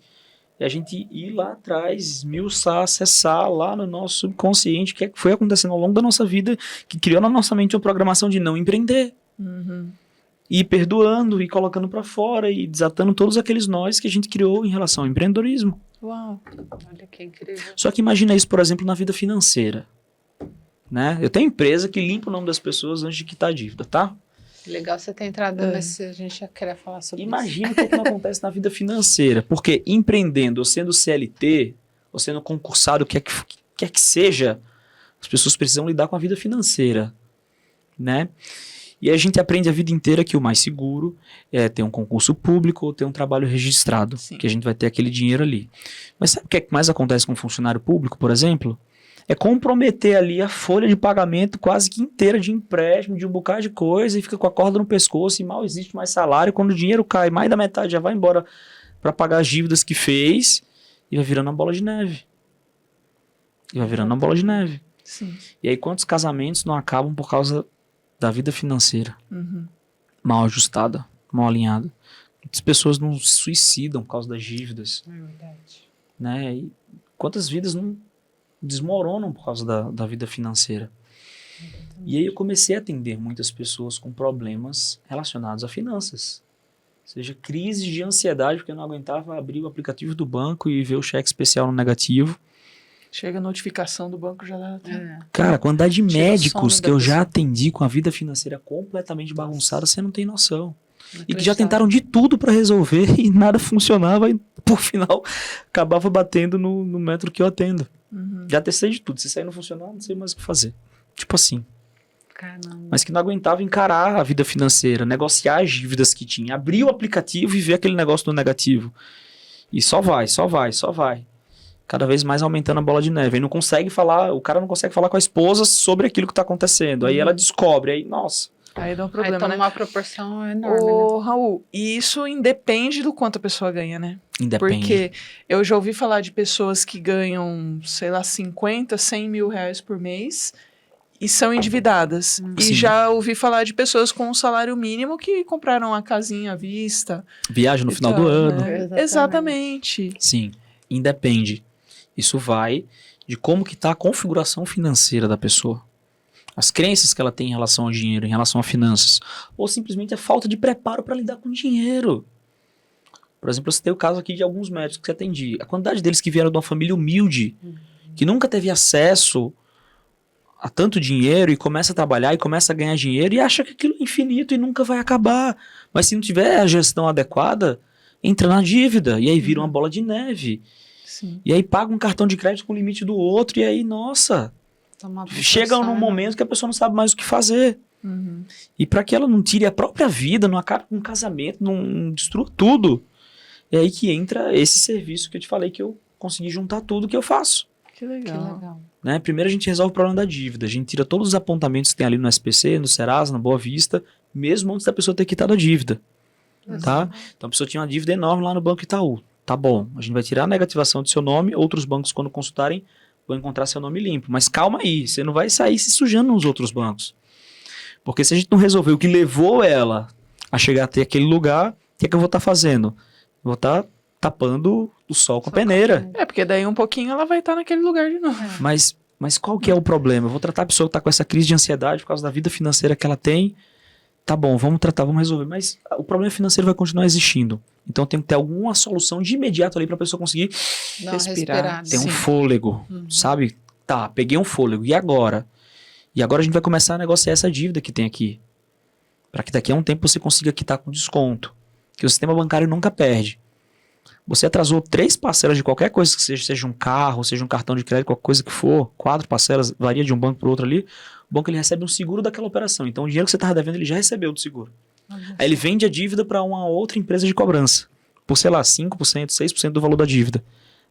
é a gente ir lá atrás, esmiuçar, acessar lá no nosso subconsciente o que foi acontecendo ao longo da nossa vida, que criou na nossa mente uma programação de não empreender. Uhum. E ir perdoando, e colocando pra fora, e desatando todos aqueles nós que a gente criou em relação ao empreendedorismo. Uau. Olha que incrível. Só que imagina isso, por exemplo, na vida financeira. Né? Eu tenho empresa que limpa o nome das pessoas antes de quitar a dívida, tá? Legal você ter entrado nesse, a gente já queria falar sobre Imagina o que não acontece na vida financeira. Porque empreendendo, ou sendo CLT, ou sendo concursado, o que quer que seja, as pessoas precisam lidar com a vida financeira. Né? E a gente aprende a vida inteira que o mais seguro é ter um concurso público ou ter um trabalho registrado, Sim. que a gente vai ter aquele dinheiro ali. Mas sabe o que mais acontece com um funcionário público, por exemplo? É comprometer ali a folha de pagamento quase que inteira de empréstimo, de um bocado de coisa, e fica com a corda no pescoço e mal existe mais salário. Quando o dinheiro cai, mais da metade já vai embora para pagar as dívidas que fez e vai virando uma bola de neve. Sim. E aí quantos casamentos não acabam por causa da vida financeira? Uhum. Mal ajustada, mal alinhada. Muitas pessoas não se suicidam por causa das dívidas. É verdade. Né? E quantas vidas não desmoronam por causa da vida financeira. E aí eu comecei a atender muitas pessoas com problemas relacionados a finanças. Ou seja, crises de ansiedade, porque eu não aguentava abrir o aplicativo do banco e ver o cheque especial no negativo. Chega a notificação do banco, já dá... Cara, a quantidade de Tira o médicos sono que da eu já pessoa. atendi com a vida financeira completamente bagunçada, você não tem noção. E que já Inacreditável. tentaram de tudo pra resolver e nada funcionava e, por final, acabava batendo no método que eu atendo. Uhum. Já testei de tudo. Se isso aí não funcionar, não sei mais o que fazer. Tipo assim. Caramba. Mas que não aguentava encarar a vida financeira, negociar as dívidas que tinha, abrir o aplicativo e ver aquele negócio no negativo. E só vai. Cada vez mais aumentando a bola de neve. Aí não consegue falar, o cara não consegue falar com a esposa sobre aquilo que tá acontecendo. Aí ela descobre, aí, nossa. Aí dá um problema, Aí toma né? uma proporção enorme, Ô, Raul, e isso independe do quanto a pessoa ganha, né? Independe. Porque eu já ouvi falar de pessoas que ganham, sei lá, 50, 100 mil reais por mês e são endividadas. E Sim. já ouvi falar de pessoas com um salário mínimo que compraram a casinha à vista. Viagem no e final tal, do ano. né? Exatamente. Exatamente. Sim, independe. Isso vai de como que tá a configuração financeira da pessoa. As crenças que ela tem em relação ao dinheiro, em relação a finanças. Ou simplesmente a falta de preparo para lidar com dinheiro. Por exemplo, eu citei o caso aqui de alguns médicos que você atendi. A quantidade deles que vieram de uma família humilde, que nunca teve acesso a tanto dinheiro e começa a trabalhar e começa a ganhar dinheiro e acha que aquilo é infinito e nunca vai acabar. Mas se não tiver a gestão adequada, entra na dívida e aí vira uma bola de neve. Sim. E aí paga um cartão de crédito com o limite do outro e aí, nossa, chega num momento que a pessoa não sabe mais o que fazer. Uhum. E para que ela não tire a própria vida, não acabe com um casamento, não destrua tudo. É aí que entra esse serviço que eu te falei que eu consegui juntar tudo que eu faço. Que Que legal. legal. Né? Primeiro a gente resolve o problema da dívida. A gente tira todos os apontamentos que tem ali no SPC, no Serasa, na Boa Vista, mesmo antes da pessoa ter quitado a dívida. Tá? Então a pessoa tinha uma dívida enorme lá no Banco Itaú. Tá bom, a gente vai tirar a negativação do seu nome, outros bancos quando consultarem vão encontrar seu nome limpo. Mas calma aí, você não vai sair se sujando nos outros bancos. Porque se a gente não resolver o que levou ela a chegar até aquele lugar, o que é que eu vou estar fazendo? Vou estar tapando o sol com a peneira. É, porque daí um pouquinho ela vai estar naquele lugar de novo. Mas qual que é o problema? Eu vou tratar a pessoa que está com essa crise de ansiedade por causa da vida financeira que ela tem. Tá bom, vamos tratar, vamos resolver. Mas o problema financeiro vai continuar existindo. Então tem que ter alguma solução de imediato ali para a pessoa conseguir Respirar. ter um Sim. fôlego, sabe? Tá, peguei um fôlego. E agora? E agora a gente vai começar a negociar essa dívida que tem aqui. Para que daqui a um tempo você consiga quitar com desconto. Que o sistema bancário nunca perde. Você atrasou 3 parcelas de qualquer coisa que seja um carro, seja um cartão de crédito, qualquer coisa que for, 4 parcelas, varia de um banco para o outro ali, o banco ele recebe um seguro daquela operação. Então o dinheiro que você estava devendo ele já recebeu do seguro. Aí ele vende a dívida para uma outra empresa de cobrança, por sei lá, 5%, 6% do valor da dívida.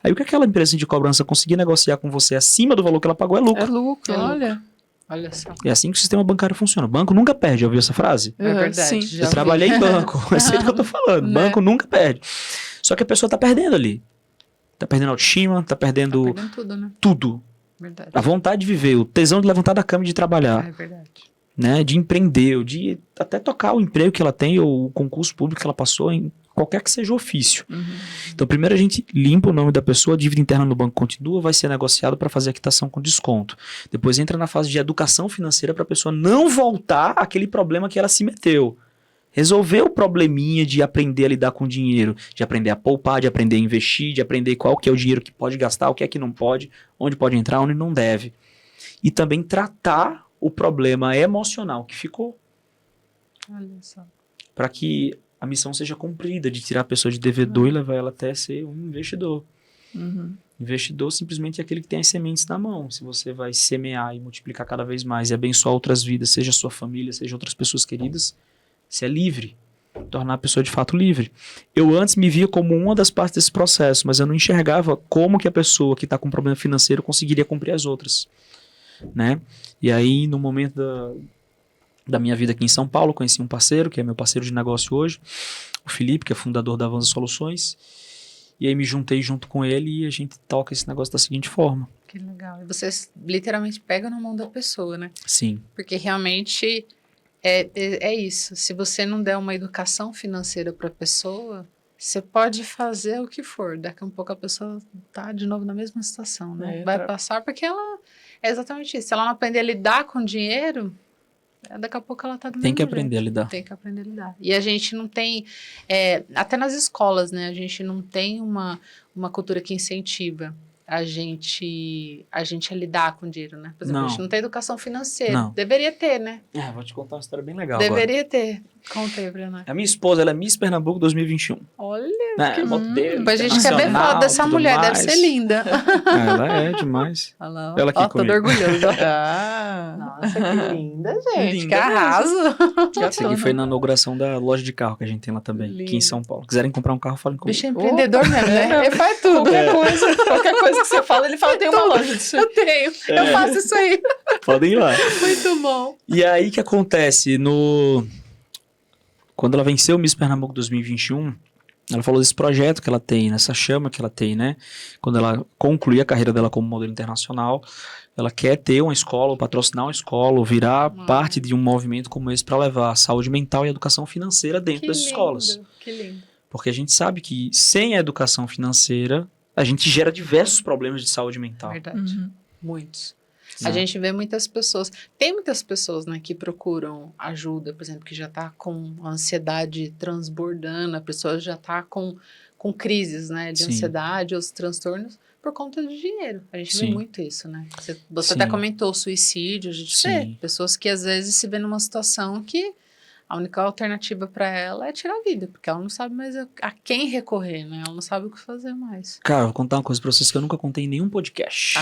Aí o que aquela empresa de cobrança conseguir negociar com você acima do valor que ela pagou é lucro. É lucro, É lucro. olha. Olha só. É assim que o sistema bancário funciona. O banco nunca perde, já ouviu essa frase? É verdade. Sim. já Eu trabalhei vi. em banco, eu sei do que eu tô falando. Né? Banco nunca perde. Só que a pessoa tá perdendo ali. Tá perdendo autoestima, tá Tá perdendo perdendo tudo, né? tudo. Verdade. A vontade de viver, o tesão de levantar da cama e de trabalhar, É verdade. né? De empreender, de até tocar o emprego que ela tem ou o concurso público que ela passou em qualquer que seja o ofício. Então, primeiro a gente limpa o nome da pessoa, a dívida interna no banco continua, vai ser negociado para fazer a quitação com desconto. Depois entra na fase de educação financeira para a pessoa não voltar àquele problema que ela se meteu. Resolver o probleminha de aprender a lidar com o dinheiro, de aprender a poupar, de aprender a investir, de aprender qual que é o dinheiro que pode gastar, o que é que não pode, onde pode entrar, onde não deve. E também tratar o problema emocional que ficou, Olha só. para que a missão seja cumprida, de tirar a pessoa de devedor e levar ela até ser um investidor. Investidor simplesmente é aquele que tem as sementes na mão. Se você vai semear e multiplicar cada vez mais e abençoar outras vidas, seja a sua família, seja outras pessoas queridas, você é livre. Tornar a pessoa de fato livre. Eu antes me via como uma das partes desse processo, mas eu não enxergava como que a pessoa que está com problema financeiro conseguiria cumprir as outras. Né? E aí, no momento da minha vida aqui em São Paulo, conheci um parceiro, que é meu parceiro de negócio hoje, o Felipe, que é fundador da Avanza Soluções. E aí me juntei junto com ele e a gente toca esse negócio da seguinte forma. Que legal. E vocês literalmente pegam na mão da pessoa, né? Sim. Porque realmente é isso. Se você não der uma educação financeira para a pessoa, você pode fazer o que for. Daqui a um pouco a pessoa tá de novo na mesma situação, né? Vai passar porque ela... É exatamente isso. Se ela não aprender a lidar com dinheiro, daqui a pouco ela tá do mesmo Tem que jeito. aprender a lidar. Tem que aprender a lidar. E a gente não tem... até nas escolas, né? A gente não tem uma cultura que incentiva a gente a lidar com dinheiro, né? Por exemplo, a gente não tem educação financeira. Não. Deveria ter, né? Vou te contar uma história bem legal Deveria ter. Conta aí pra nós. A minha esposa, ela é Miss Pernambuco 2021. Olha, que modelo, a gente quer ver foto dessa mulher, deve ser linda. Ela é demais. Olha lá, ela aqui toda orgulhosa. Nossa, que linda, gente. Linda, que arraso. Esse aqui foi na inauguração da loja de carro que a gente tem lá também, aqui em São Paulo. Quiserem comprar um carro, falem comigo. Bicho é empreendedor mesmo, né? Ele faz tudo. Qualquer coisa que você fala, ele fala, tem uma loja disso. Eu tenho, eu faço isso aí. Podem ir lá. Muito bom. E aí, o que acontece? Quando ela venceu o Miss Pernambuco 2021, ela falou desse projeto que ela tem, nessa chama que ela tem, né? Quando ela concluir a carreira dela como modelo internacional, ela quer ter uma escola, ou patrocinar uma escola, ou virar parte de um movimento como esse para levar a saúde mental e a educação financeira dentro das escolas. Que lindo. Porque a gente sabe que sem a educação financeira, a gente gera diversos problemas de saúde mental. Verdade. Muitos. A gente vê muitas pessoas, tem muitas pessoas, né, que procuram ajuda, por exemplo, que já está com ansiedade transbordando, a pessoa já está com crises, né, de ansiedade ou transtornos por conta de dinheiro. A gente vê muito isso, né? Você até comentou suicídio, a gente vê pessoas que às vezes se vê numa situação que a única alternativa para ela é tirar a vida, porque ela não sabe mais a quem recorrer, né? Ela não sabe o que fazer mais. Cara, vou contar uma coisa pra vocês que eu nunca contei em nenhum podcast.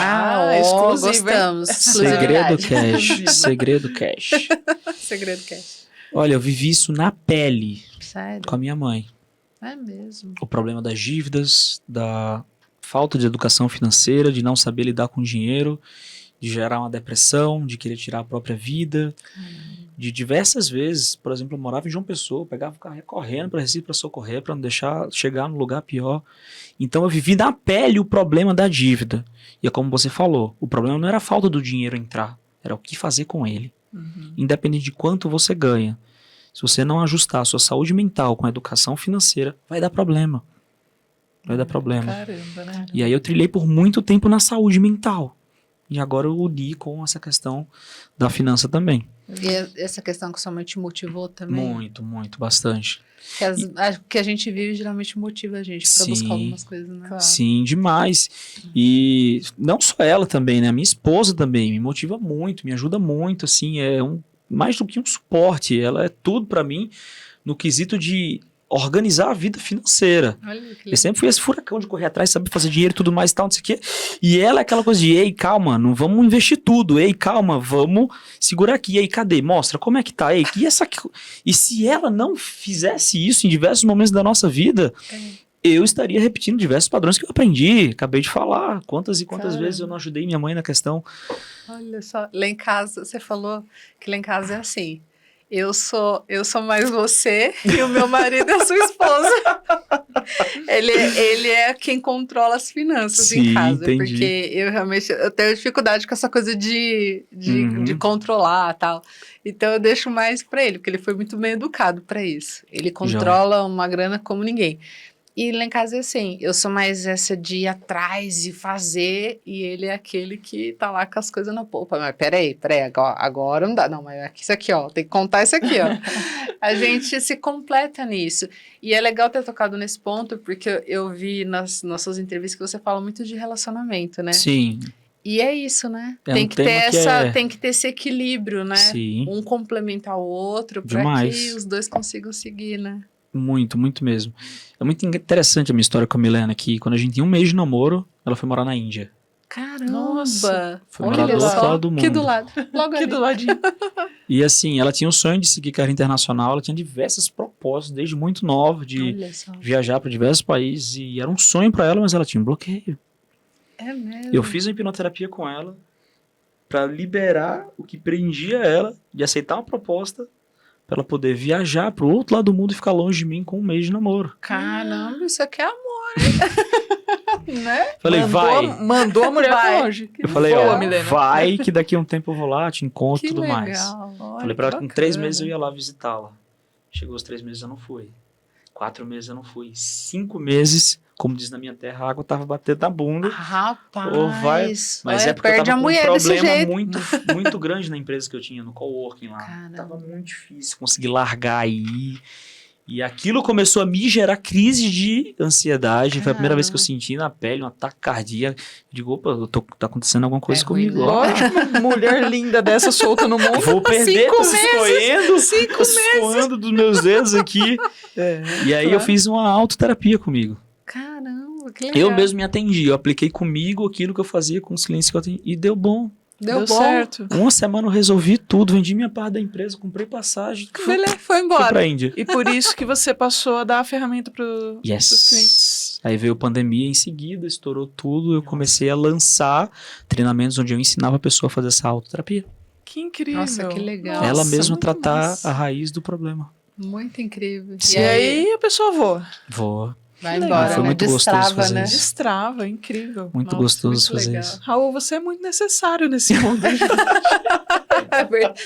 Gostamos. Segredo Cash. Segredo Cash. Segredo Cash. Olha, eu vivi isso na pele. Sério? Com a minha mãe. É mesmo. O problema das dívidas, da falta de educação financeira, de não saber lidar com dinheiro, de gerar uma depressão, de querer tirar a própria vida. De diversas vezes, por exemplo, eu morava em João Pessoa, pegava o carro correndo para Recife para socorrer, para não deixar chegar no lugar pior. Então eu vivi na pele o problema da dívida. E é como você falou, o problema não era a falta do dinheiro entrar, era o que fazer com ele. Independente de quanto você ganha. Se você não ajustar a sua saúde mental com a educação financeira, vai dar problema. Vai dar problema. Caramba, né? E aí eu trilhei por muito tempo na saúde mental. E agora eu uni com essa questão da finança também. E essa questão que sua mãe te motivou também? Muito, bastante. Que a gente vive geralmente motiva a gente para buscar algumas coisas, né? Claro. Sim, demais. E não só ela também, né? A minha esposa também me motiva muito, me ajuda muito, assim, mais do que um suporte. Ela é tudo para mim no quesito de organizar a vida financeira. Eu sempre fui esse furacão de correr atrás, saber fazer dinheiro e tudo mais e tal, não sei o quê. E ela é aquela coisa de, ei, calma, não vamos investir tudo. Ei, calma, vamos segurar aqui. Ei, cadê? Mostra, como é que tá? Ei, e se ela não fizesse isso em diversos momentos da nossa vida, eu estaria repetindo diversos padrões que eu aprendi. Acabei de falar quantas e quantas vezes eu não ajudei minha mãe na questão. Olha só, lá em casa, você falou que lá em casa é assim. Eu sou mais você e o meu marido é a sua esposa. Ele é quem controla as finanças em casa. Entendi. Porque eu tenho dificuldade com essa coisa de controlar e tal. Então eu deixo mais para ele, porque ele foi muito bem educado para isso. Ele controla uma grana como ninguém. E lá em casa é assim, eu sou mais essa de ir atrás e fazer, e ele é aquele que tá lá com as coisas na polpa. Mas peraí, agora não dá. Não, mas isso aqui, ó, tem que contar isso aqui, ó. A gente se completa nisso. E é legal ter tocado nesse ponto, porque eu vi nas nossas entrevistas que você fala muito de relacionamento, né? Sim. E é isso, né? É tem um que tema tem que ter esse equilíbrio, né? Sim. Um complementar o outro, para que os dois consigam seguir, né? Muito, muito mesmo. É muito interessante a minha história com a Milena, que quando a gente tinha um mês de namoro, ela foi morar na Índia. Caramba! Nossa. Foi morar do outro lado do mundo. Que do lado. Logo aqui ali. do ladinho. E assim, ela tinha o sonho de seguir carreira internacional, ela tinha diversos propósitos, desde muito nova, de viajar para diversos países, e era um sonho para ela, mas ela tinha um bloqueio. É mesmo? Eu fiz a hipnoterapia com ela para liberar o que prendia ela de aceitar uma proposta para ela poder viajar para o outro lado do mundo e ficar longe de mim com um mês de namoro. Caramba, isso aqui é amor, né? Falei, vai. Mandou a mulher pra longe. Eu falei, ó, vai que daqui a um tempo eu vou lá, te encontro e tudo legal. mais. Olha, falei pra ela que com 3 meses eu ia lá visitá-la. Chegou os 3 meses eu não fui. 4 meses eu não fui. 5 meses, como diz na minha terra, a água tava batendo na bunda. Rapaz, mas é porque perde eu tava a mulher com um desse problema jeito. muito grande na empresa que eu tinha, no coworking lá. Caramba. Tava muito difícil conseguir largar e ir. E aquilo começou a me gerar crise de ansiedade. Foi a primeira vez que eu senti na pele um ataque cardíaco. Eu digo, opa, tá acontecendo alguma coisa comigo. Ruim, né? Lógico, uma mulher linda dessa solta no mundo. Vou perder, tô escorrendo. 5 meses. Escorrendo dos meus dedos aqui. E aí eu fiz uma autoterapia comigo. Caramba, que legal. Eu mesmo me atendi. Eu apliquei comigo aquilo que eu fazia com os clientes que eu atendi. E deu bom. Deu bom. Certo. Uma semana eu resolvi tudo, vendi minha parte da empresa, comprei passagem. Foi embora. Fui pra Índia. E por isso que você passou a dar a ferramenta pros clientes. Aí veio a pandemia em seguida, estourou tudo. Eu comecei a lançar treinamentos onde eu ensinava a pessoa a fazer essa autoterapia. Que incrível. Nossa, que legal. Ela Nossa, mesma muito tratar massa. a raiz do problema. Muito incrível. E aí a pessoa voa. Voa. Vai legal. embora, Foi né? muito gostoso Destrava, fazer né? isso. Destrava, incrível. Muito Nossa, gostoso muito fazer legal. isso. Raul, você é muito necessário nesse mundo.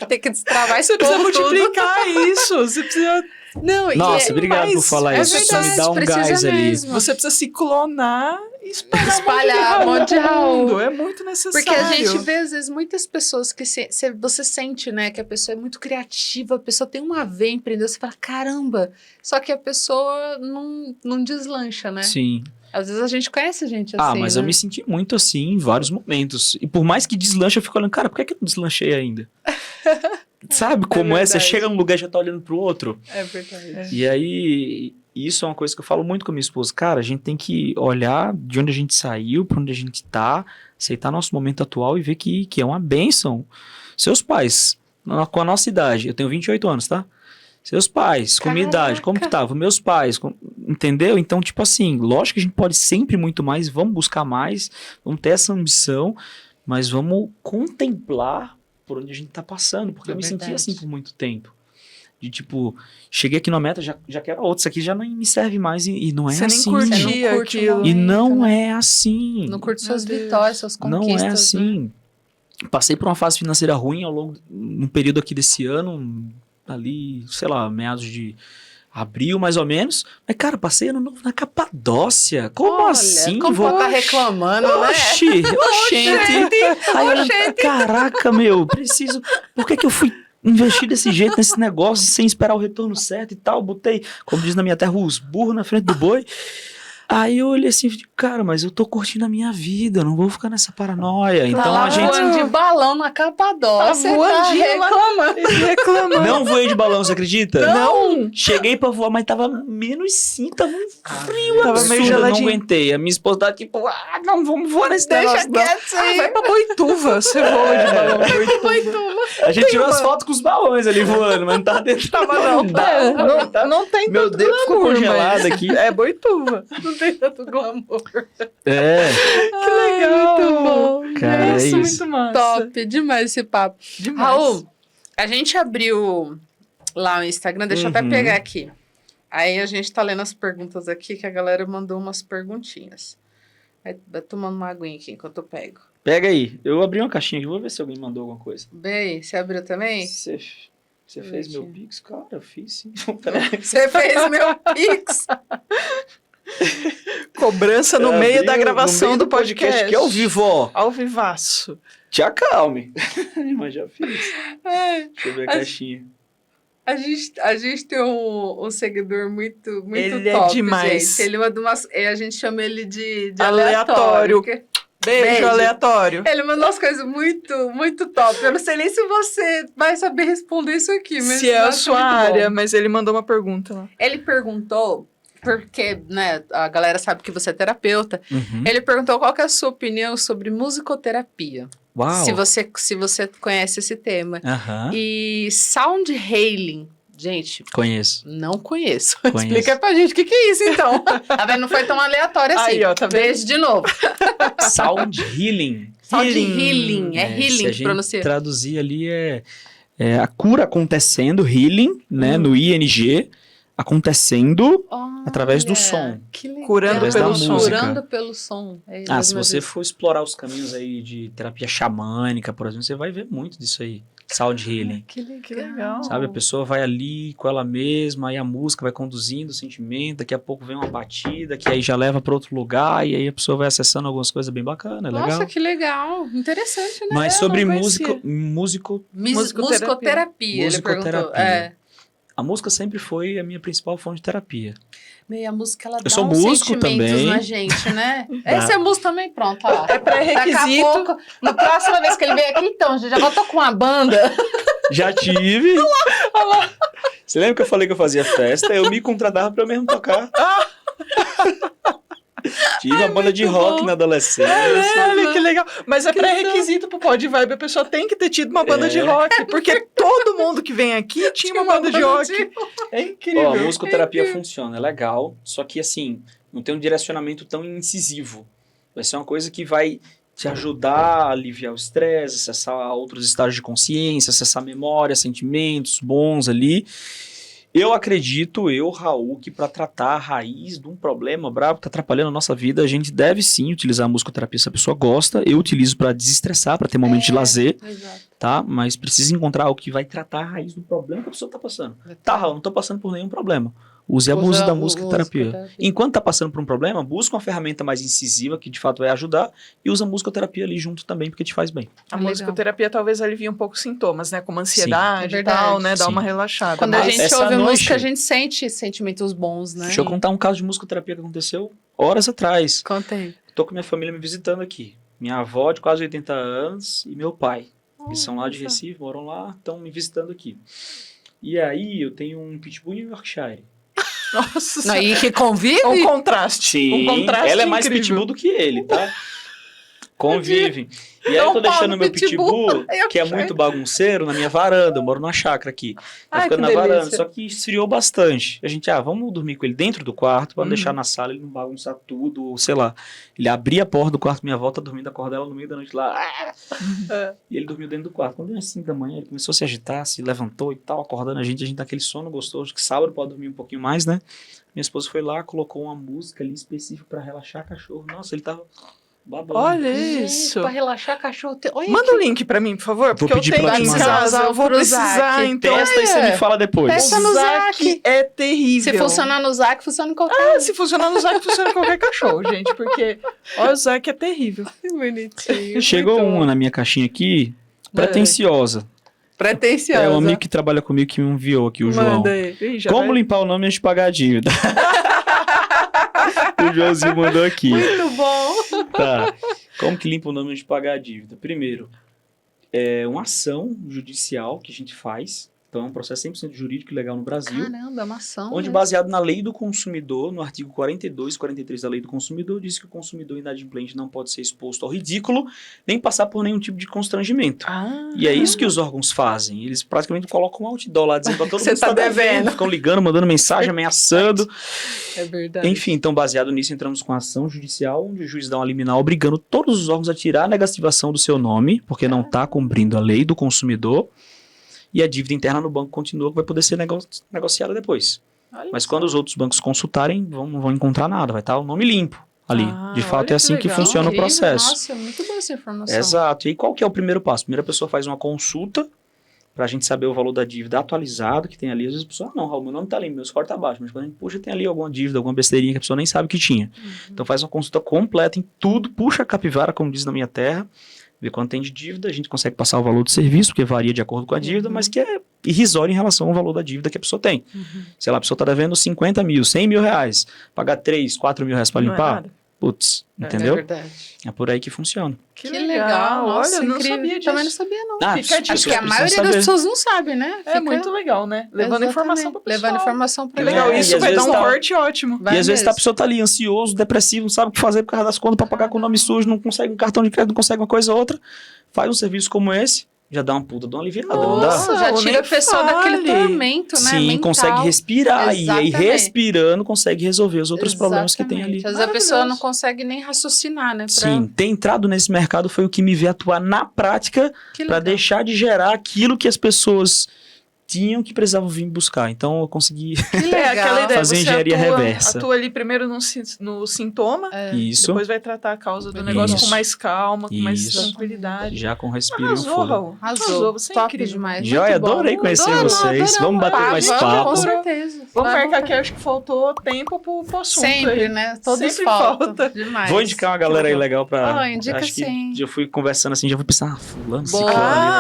Tem que destravar esse Você precisa povo tudo. multiplicar isso. Você precisa... Não, Nossa, obrigado por falar isso. Só me dá um gás ali. mesmo. Você precisa se clonar e Espalhar um monte de Raul. É muito necessário. Porque a gente vê, às vezes, muitas pessoas que você sente, né, que a pessoa é muito criativa, a pessoa tem uma veia empreendedora, você fala, caramba, só que a pessoa não deslancha, né? Sim. Às vezes a gente conhece gente assim, Mas né? eu me senti muito assim em vários momentos. E por mais que deslanche, eu fico olhando, cara, por que eu não deslanchei ainda? Sabe como é? Você chega num lugar e já tá olhando pro outro. É verdade. E aí, isso é uma coisa que eu falo muito com a minha esposa. Cara, a gente tem que olhar de onde a gente saiu, pra onde a gente tá, aceitar nosso momento atual e ver que é uma bênção. Seus pais, com a nossa idade, eu tenho 28 anos, tá? Seus pais, com a minha idade, como que tava? Meus pais, entendeu? Então, tipo assim, lógico que a gente pode sempre muito mais, vamos buscar mais, vamos ter essa ambição, mas vamos contemplar por onde a gente tá passando, porque eu me senti assim por muito tempo. De tipo, cheguei aqui na meta, já quero outra, isso aqui já não me serve mais e não é você assim. Nem curtia aquilo. E não é assim. Não curte suas vitórias, suas conquistas. Não é assim. Né? Passei por uma fase financeira ruim ao longo, num período aqui desse ano, ali, sei lá, meados de abril, mais ou menos. Mas, cara, passei ano novo na Capadócia. Como assim? Como tá reclamando, né? Oxente. Aí eu, caraca, meu, preciso... Por que eu fui investir desse jeito nesse negócio, sem esperar o retorno certo e tal? Botei, como diz na minha terra, os burros na frente do boi. Aí eu olhei assim, cara, mas eu tô curtindo a minha vida, eu não vou ficar nessa paranoia. Então lá a gente... voando de balão na Capadócia, tá reclamando. Não voei de balão, você acredita? Não! Cheguei pra voar, mas tava -5, tava um frio tava absurdo, meio eu não geladinho. aguentei. A minha esposa tava tipo, não, vamos voar nesse negócio, não. Vai pra Boituva, você voa de balão. Boituva. A gente tirou as fotos com os balões ali voando, mas não tava dentro. Não tem Meu tanto dedo ficou glamour, congelado mas aqui. É Boituva. Não tem tanto glamour. É. Que legal. Muito bom. Cara, é isso. Muito massa. Top, demais esse papo. Demais. Raul, a gente abriu lá o Instagram, deixa eu até pegar aqui. Aí a gente tá lendo as perguntas aqui, que a galera mandou umas perguntinhas. Vai tomando uma aguinha aqui enquanto eu pego. Pega aí. Eu abri uma caixinha aqui, vou ver se alguém mandou alguma coisa. Bem, você abriu também? Você fez meu pix? Cara, eu fiz sim. Você fez meu pix? Cobrança no meio da gravação no meio do podcast. que é ao vivo, ó. Ao vivaço. Te acalme. Mas já fiz. É, Deixa eu ver a caixinha. a gente tem um seguidor muito Ele top, é demais. gente. Ele manda umas, a gente chama ele de Aleatório. porque Beijo aleatório. ele mandou umas coisas muito top. Eu não sei nem se você vai saber responder isso aqui. Mas Se é eu a acho sua muito área, bom. mas ele mandou uma pergunta lá. Ele perguntou, porque né, a galera sabe que você é terapeuta, Uhum. ele perguntou qual que é a sua opinião sobre musicoterapia. Uau. Se você conhece esse tema. Aham. E sound healing, gente, Conheço. não conheço. Conheço. Explica pra gente o que é isso, então. Tá vendo? Não foi tão aleatório assim. Aí, ó, tá vendo? Beijo de novo. Sound healing. Sound healing. É se healing a que gente pronuncia. traduzir ali é a cura acontecendo, healing, né, no ING, acontecendo através do Olha, som. Que legal. Curando Através da pelo som. música. Curando pelo som. É Ah, mais se uma você vez. for explorar os caminhos aí de terapia xamânica, por exemplo, você vai ver muito disso aí. Sound healing. Que legal. Que legal. Sabe, a pessoa vai ali com ela mesma, aí a música vai conduzindo o sentimento, daqui a pouco vem uma batida, que aí já leva para outro lugar, e aí a pessoa vai acessando algumas coisas bem bacanas, legal. Nossa, que legal. Interessante, né? Mas eu sobre não conhecia. musicoterapia. Musicoterapia, ele perguntou. Musicoterapia. A música sempre foi a minha principal fonte de terapia. Meio a música, ela Eu dá sou uns músico sentimentos também. na gente, né? Essa é música também, pronto, ó lá. É pré-requisito. Daqui a pouco, na próxima vez que ele vier aqui, então, já botou com uma banda. Já tive. Olha lá. Você lembra que eu falei que eu fazia festa? Eu me contratava pra eu mesmo tocar. Tive uma banda de rock na adolescência. Olha que legal. Mas é pré-requisito pro Pod Vibe. A pessoa tem que ter tido uma banda de rock. Porque todo mundo que vem aqui tinha uma banda de rock. É incrível. Ó, a musicoterapia funciona, é legal. Só que, assim, não tem um direcionamento tão incisivo. Vai ser uma coisa que vai te ajudar a aliviar o estresse, acessar outros estágios de consciência, acessar memória, sentimentos bons ali. Eu acredito, Raul, que para tratar a raiz de um problema bravo que está atrapalhando a nossa vida, a gente deve sim utilizar a musicoterapia se a pessoa gosta. Eu utilizo para desestressar, para ter momentos de lazer, tá? Mas precisa encontrar algo que vai tratar a raiz do problema que a pessoa está passando. Tá, Raul, não estou passando por nenhum problema. Use e abuse da musicoterapia. Enquanto está passando por um problema, busca uma ferramenta mais incisiva que de fato vai ajudar e usa a musicoterapia ali junto também, porque te faz bem. A musicoterapia talvez alivie um pouco os sintomas, né? Como ansiedade e tal, né? Dá uma relaxada. Quando a gente ouve música, a gente sente sentimentos bons, né? Deixa eu contar um caso de musicoterapia que aconteceu horas atrás. Conta aí. Tô com minha família me visitando aqui. Minha avó de quase 80 anos e meu pai. Eles são lá de Recife, moram lá, estão me visitando aqui. E aí eu tenho um Pitbull e um Yorkshire. Nossa, aí que convive? Um contraste. Sim, um contraste ela é mais incrível. pitbull do que ele, tá? Convivem. E aí eu tô deixando meu pitbull, que é muito bagunceiro, na minha varanda. Eu moro numa chácara aqui. Tá ficando na varanda. Só que esfriou bastante. A gente, vamos dormir com ele dentro do quarto, pra deixar na sala, ele não bagunçar tudo, ou sei lá. Ele abria a porta do quarto, minha avó tá dormindo, acorda ela no meio da noite lá. E ele dormiu dentro do quarto. Quando deu às 5 da manhã, ele começou a se agitar, se levantou e tal, acordando a gente daquele sono gostoso, que sábado pode dormir um pouquinho mais, né? Minha esposa foi lá, colocou uma música ali específica pra relaxar cachorro. Nossa, ele tava babando. Olha isso. Pra relaxar cachorro. Olha manda o link pra mim, por favor, porque eu tenho pra em casa, eu vou precisar, então. Testa e você me fala depois. Testa no Zac. É terrível. Se funcionar no Zac, funciona em qualquer se funcionar no Zac, funciona em qualquer cachorro, gente, porque o Zac é terrível. Que bonitinho. Chegou uma na minha caixinha aqui, pretensiosa. Pretensiosa. É um amigo que trabalha comigo que me enviou aqui, o João. Como limpar o nome antes de pagar a dívida? O Joãozinho mandou aqui. Muito bom. Tá. Como que limpa o nome antes de pagar a dívida? Primeiro, é uma ação judicial que a gente faz. Então, é um processo 100% jurídico e legal no Brasil. Caramba, é uma ação. Onde, baseado na lei do consumidor, no artigo 42 e 43 da lei do consumidor, diz que o consumidor inadimplente não pode ser exposto ao ridículo, nem passar por nenhum tipo de constrangimento. E é isso que os órgãos fazem. Eles praticamente colocam um outdoor lá, dizendo pra todo mundo que tá devendo. Ficam ligando, mandando mensagem, ameaçando. É verdade. Enfim, então, baseado nisso, entramos com a ação judicial, onde o juiz dá uma liminar obrigando todos os órgãos a tirar a negativação do seu nome, porque não está cumprindo a lei do consumidor. E a dívida interna no banco continua, que vai poder ser negociada depois. Mas quando os outros bancos consultarem, não vão encontrar nada, vai estar o nome limpo ali. De fato, é assim que funciona o processo. Nossa, muito boa essa informação. Exato. E aí, qual que é o primeiro passo? A primeira pessoa faz uma consulta para a gente saber o valor da dívida atualizado que tem ali. Às vezes a pessoa, não, Raul, meu nome está ali, meu score está baixo. Mas quando a gente puxa, tem ali alguma dívida, alguma besteirinha que a pessoa nem sabe que tinha. Então faz uma consulta completa em tudo, puxa a capivara, como diz na minha terra, vê quanto tem de dívida, a gente consegue passar o valor do serviço, porque varia de acordo com a dívida, mas que é irrisório em relação ao valor da dívida que a pessoa tem. Sei lá, a pessoa está devendo 50 mil, 100 mil reais, pagar 3, 4 mil reais para limpar, putz, entendeu? É verdade. É por aí que funciona. Que legal. Nossa, olha, eu não incrível. sabia disso. Também não sabia, não. Acho que a maioria das pessoas não sabe, né? É muito legal, né? Levando informação para o pessoal. Levando informação para legal, isso vai dar um corte ótimo. E às vezes a pessoa tá ali ansioso, depressivo, não sabe o que fazer por causa das contas para pagar com o nome sujo, não consegue um cartão de crédito, não consegue uma coisa ou outra. Faz um serviço como esse, já dá uma puta de uma aliviada, não dá? Nossa, já tira a pessoa daquele tormento, né? Sim, mental. Consegue respirar. Exatamente. E aí, respirando, consegue resolver os outros problemas que tem ali. Às vezes a pessoa não consegue nem raciocinar, né? Sim, ter entrado nesse mercado foi o que me veio atuar na prática para deixar de gerar aquilo que as pessoas tinham que precisavam vir buscar. Então, eu consegui aquela ideia, fazer engenharia reversa. Atua ali primeiro no sintoma, Isso. Depois vai tratar a causa do negócio com mais calma, com mais tranquilidade. Já com respiro e fogo. Arrasou, você é incrível demais. Joia, adorei conhecer vocês. Vamos bater mais papo. Com certeza. Vamos marcar que acho que faltou tempo pro assunto. Sempre, aí. né? Todos sempre falta. Demais. Vou indicar uma galera aí legal pra... indica acho sim. que eu fui conversando assim, já vou pensar, fulano,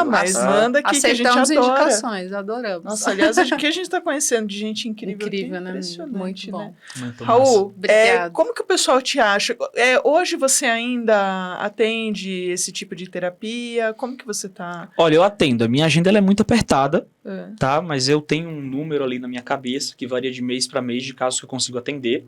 mas manda aqui que a gente adora. Aceitamos indicações, adoramos. adoramos. Nossa, aliás, o que a gente está conhecendo de gente incrível, incrível, né? Impressionante, Muito bom. né? Muito Raul, massa. como que o pessoal te acha? Hoje você ainda atende esse tipo de terapia? Como que você tá? Olha, eu atendo. A minha agenda ela é muito apertada, tá? Mas eu tenho um número ali na minha cabeça que varia de mês para mês de casos que eu consigo atender,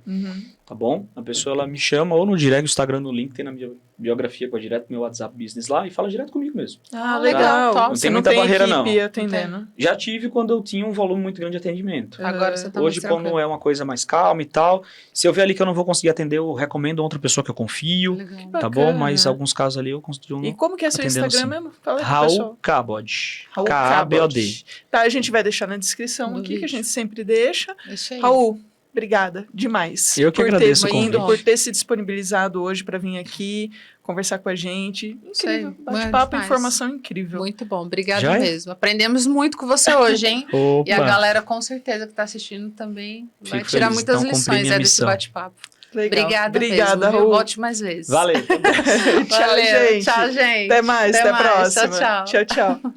tá bom? A pessoa ela me chama ou no direct, no Instagram, no link, tem na minha biografia, pode direto pro meu WhatsApp Business lá e fala direto comigo mesmo. Ah, legal. Top. Não tem muita barreira, não. Atendendo. Já tive quando eu tinha um volume muito grande de atendimento. Agora você tá Hoje, quando é uma coisa mais calma e tal, se eu ver ali que eu não vou conseguir atender, eu recomendo outra pessoa que eu confio, legal. tá bom? Mas alguns casos ali eu consigo. E como que é seu Instagram sim. mesmo? Fala aí pro Raul pessoal. Cabod. Raul K-A-B-O-D. Tá, a gente vai deixar na descrição No aqui, vídeo. que a gente sempre deixa. Deixa aí. Raul, obrigada demais. Eu que agradeço o por ter vindo, convite. por ter se disponibilizado hoje para vir aqui conversar com a gente. Incrível. Sei, Bate-papo, demais. informação incrível. Muito bom, obrigada Já é? mesmo. Aprendemos muito com você hoje, hein? Opa. E a galera, com certeza, que está assistindo também vai Fico tirar feliz. muitas Então, cumpri lições minha desse missão. bate-papo. Legal. Obrigada Obrigada, mesmo, viu? Raul. Volte mais vezes. Valeu. Tchau, Valeu, gente. tchau, gente. Até mais, até a mais. próxima. Tchau, tchau. Tchau, tchau.